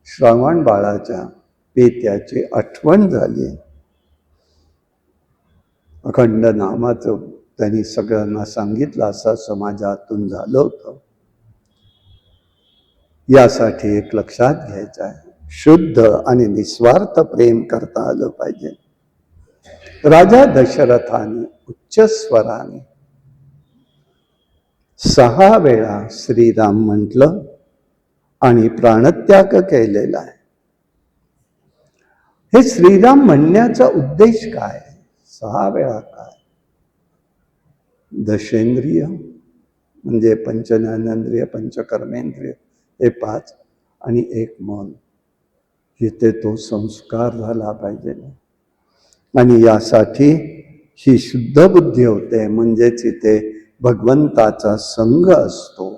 श्रावण बाळाच्या पेत्याची आठवण झाली. अखंड नामाचं त्यांनी सगळ्यांना सांगितलं, असं समाजातून झालं होतं. यासाठी एक लक्षात घ्यायचं आहे, शुद्ध आणि निस्वार्थ प्रेम करता आलं पाहिजे. राजा दशरथाने उच्च स्वराने 6 वेळा श्रीराम म्हटलं आणि प्राणत्याग केलेला आहे. हे श्रीराम म्हणण्याचा उद्देश काय? 6 वेळा काय? दशेंद्रिय म्हणजे पंचज्ञानेंद्रिय, पंचकर्मेंद्रिय हे 5 आणि 1 मन. इथे तो संस्कार झाला पाहिजे. आणि यासाठी ही शुद्ध बुद्धी होते, म्हणजेच इथे भगवंताचा संग असतो,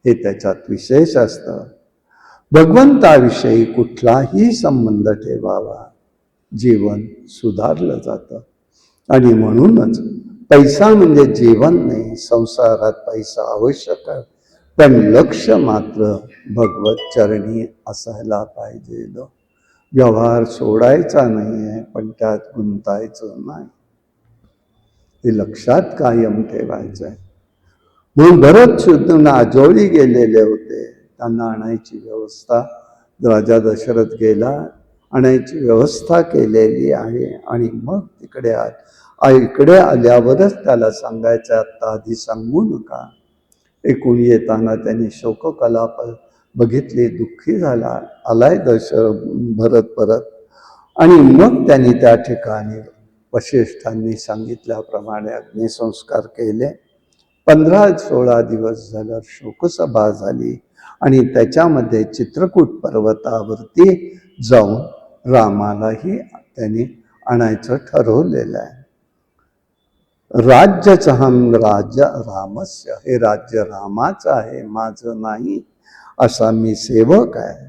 हे त्याच्यात विशेष असतं. भगवंताविषयी कुठलाही संबंध ठेवावा, जीवन सुधारलं जातं. आणि म्हणूनच पैसा म्हणजे जीवन नाही, संसारात पैसा आवश्यक आहे, पण लक्ष मात्र भगवत चरणी असायला पाहिजे. व्यवहार सोडायचा नाही आहे, पण त्यात गुंतायचं नाही, हे लक्षात कायम ठेवायचं आहे. म्हणून बरेच शुद्ध आजोळी गेलेले होते, त्यांना आणायची व्यवस्था राजा दशरथ गेला, आणायची व्यवस्था केलेली आहे. आणि मग इकडे आल्यावरच त्याला सांगायचं, आता आधी सांगू नका. एकूण येताना त्यांनी शोककलाप बघितली, दुःखी झाला, आलाय भरत परत. आणि मग त्यांनी त्या ठिकाणी वशिष्ठांनी सांगितल्याप्रमाणे अग्निसंस्कार केले. 15-16 दिवस झाल्यावर शोकसभा झाली आणि त्याच्यामध्ये चित्रकूट पर्वतावरती जाऊन रामालाही त्यांनी आणायचं ठरवलेलं आहे. राज्यचहं राज्य रामस्य, हे राज्य रामाचं आहे, माझं नाही, असा मी सेवक आहे.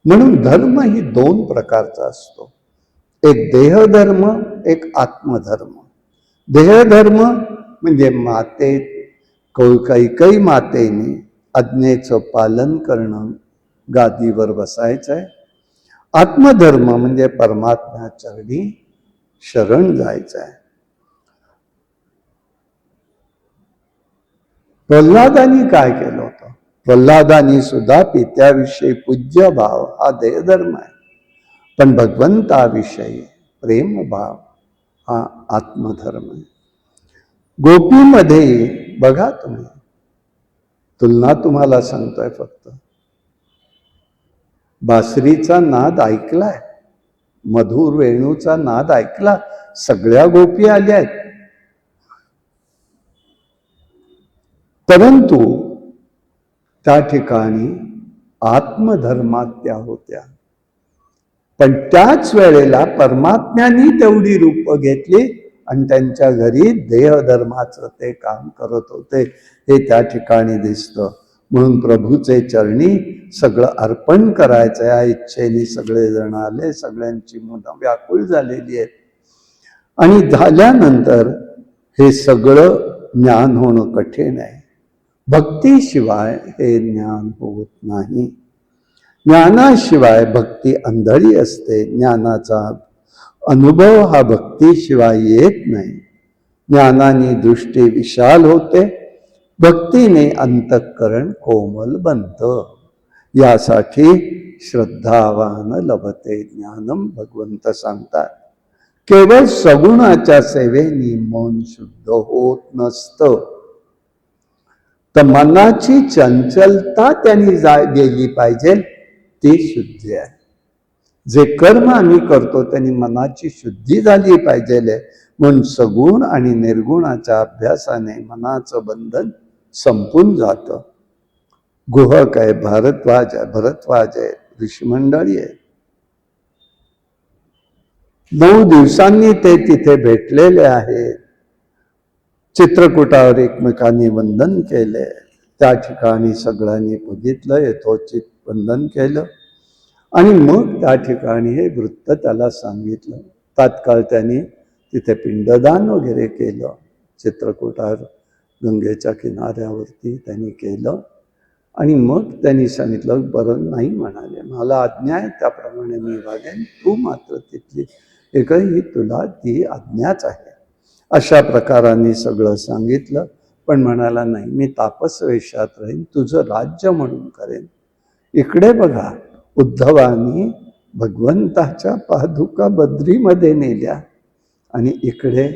म्हणून धर्म ही 2 प्रकारचा असतो, एक देहधर्म, एक आत्मधर्म. देहधर्म म्हणजे कैकेयी मातेने आज्ञेचं पालन करणं, गादीवर बसायचंय. आत्मधर्म म्हणजे परमात्म्या चरणी शरण जायचं आहे. प्रल्हादानी काय केलं होतं? प्रल्हादानी सुद्धा पित्याविषयी पूज्य भाव हा देहधर्म आहे, पण भगवंताविषयी प्रेमभाव हा आत्मधर्म आहे. गोपीमध्ये बघा तुम्ही, तुलना तुम्हाला सांगतोय फक्त, बासरीचा नाद ऐकलाय, मधुर वेणूचा नाद ऐकला, सगळ्या गोपी आल्या आहेत, परंतु त्या ठिकाणी आत्मधर्मात त्या होत्या. पण त्याच वेळेला परमात्म्यानी तेवढी रूप घेतली आणि त्यांच्या घरी देहधर्माचं ते काम करत होते, हे त्या ठिकाणी दिसतं. म्हणून प्रभूचे चरणी सगळं अर्पण करायचं या इच्छेने सगळेजण आले, सगळ्यांची मुलं व्याकुळ झालेली आहेत. आणि झाल्यानंतर हे सगळं ज्ञान होणं कठीण आहे. भक्तीशिवाय हे ज्ञान होत नाही. ज्ञानाशिवाय भक्ती आंधळी असते. ज्ञानाचा अनुभव हा भक्तीशिवाय येत नाही. ज्ञानाने दृष्टी विशाल होते, भक्तीने अंतःकरण कोमल बनतं. यासाठी श्रद्धावान लभते ज्ञानम, भगवंत सांगतात. केवळ सगुणाच्या सेवेने मन शुद्ध होत नसतं. तर मनाची चंचलता त्यांनी गेली पाहिजे, ती शुद्धी आहे. जे कर्म आम्ही करतो त्यांनी मनाची शुद्धी झाली पाहिजे. म्हणून सगुण आणि निर्गुणाच्या अभ्यासाने मनाचं बंधन संपून जातं. गुहक आहे, भरद्वाज आहे, ऋषिमंडळी आहे. 9 दिवसांनी ते तिथे भेटलेले आहेत. चित्रकूटावर एकमेकांनी वंदन केले. त्या ठिकाणी सगळ्यांनी बघितलं, यथोचित वंदन केलं. आणि मग त्या ठिकाणी हे वृत्त त्याला सांगितलं. तात्काळ त्यांनी तिथे पिंडदान वगैरे केलं. चित्रकूटावर गंगेच्या किनाऱ्यावरती त्यांनी केलं. आणि मग त्यांनी सांगितलं, बरं नाही म्हणाले, मला आज्ञा आहे त्याप्रमाणे मी वागेन, तू मात्र तिथली एकही तुला ती आज्ञाच आहे. अशा प्रकाराने सगळं सांगितलं. पण म्हणाला, नाही, मी तापस वेशात राहीन, तुझं राज्य म्हणून करेन. इकडे बघा, उद्धवानी भगवंताच्या पादुका बद्रीमध्ये नेल्या आणि इकडे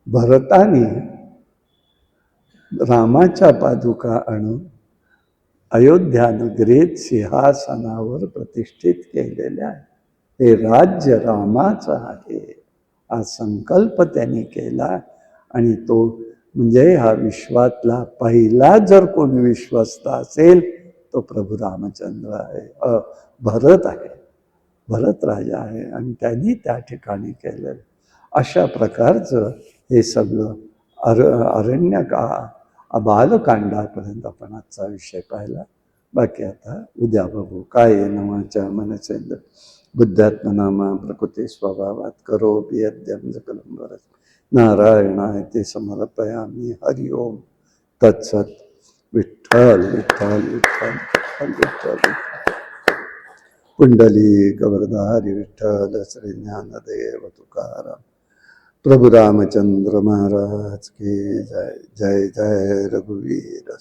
भरताने रामाच्या पादुका आणून अयोध्या नगरीत सिंहासनावर प्रतिष्ठित केलेल्या आहे. हे राज्य रामाचं आहे, हा संकल्प त्यांनी केला. आणि तो म्हणजे हा विश्वातला पहिला जर कोणी विश्वस्त असेल तो प्रभू रामचंद्र आहे, भरत आहे, भरत राजा आहे. आणि त्यांनी त्या ठिकाणी केलेलं. अशा प्रकारचं हे सगळं बालकांडापर्यंत आपण आजचा विषय पाहिला. बाकी आता उद्या बघू. काय नवाच्या मनसेंद्र बुद्धात्मनामा प्रकृती स्वभावात करोपि यद्यं सकलं वरद नारायणाय ते समर्पयामि. हरि ओम तत्सत. विठ्ठल विठ्ठल विठ्ठल विठ्ठल विठ्ठल. पुंडली गवर्धारी विठ्ठल श्री ज्ञानदेव तुकाराम. प्रभु रामचंद्र महाराज की जय. जय जय रघुवीर.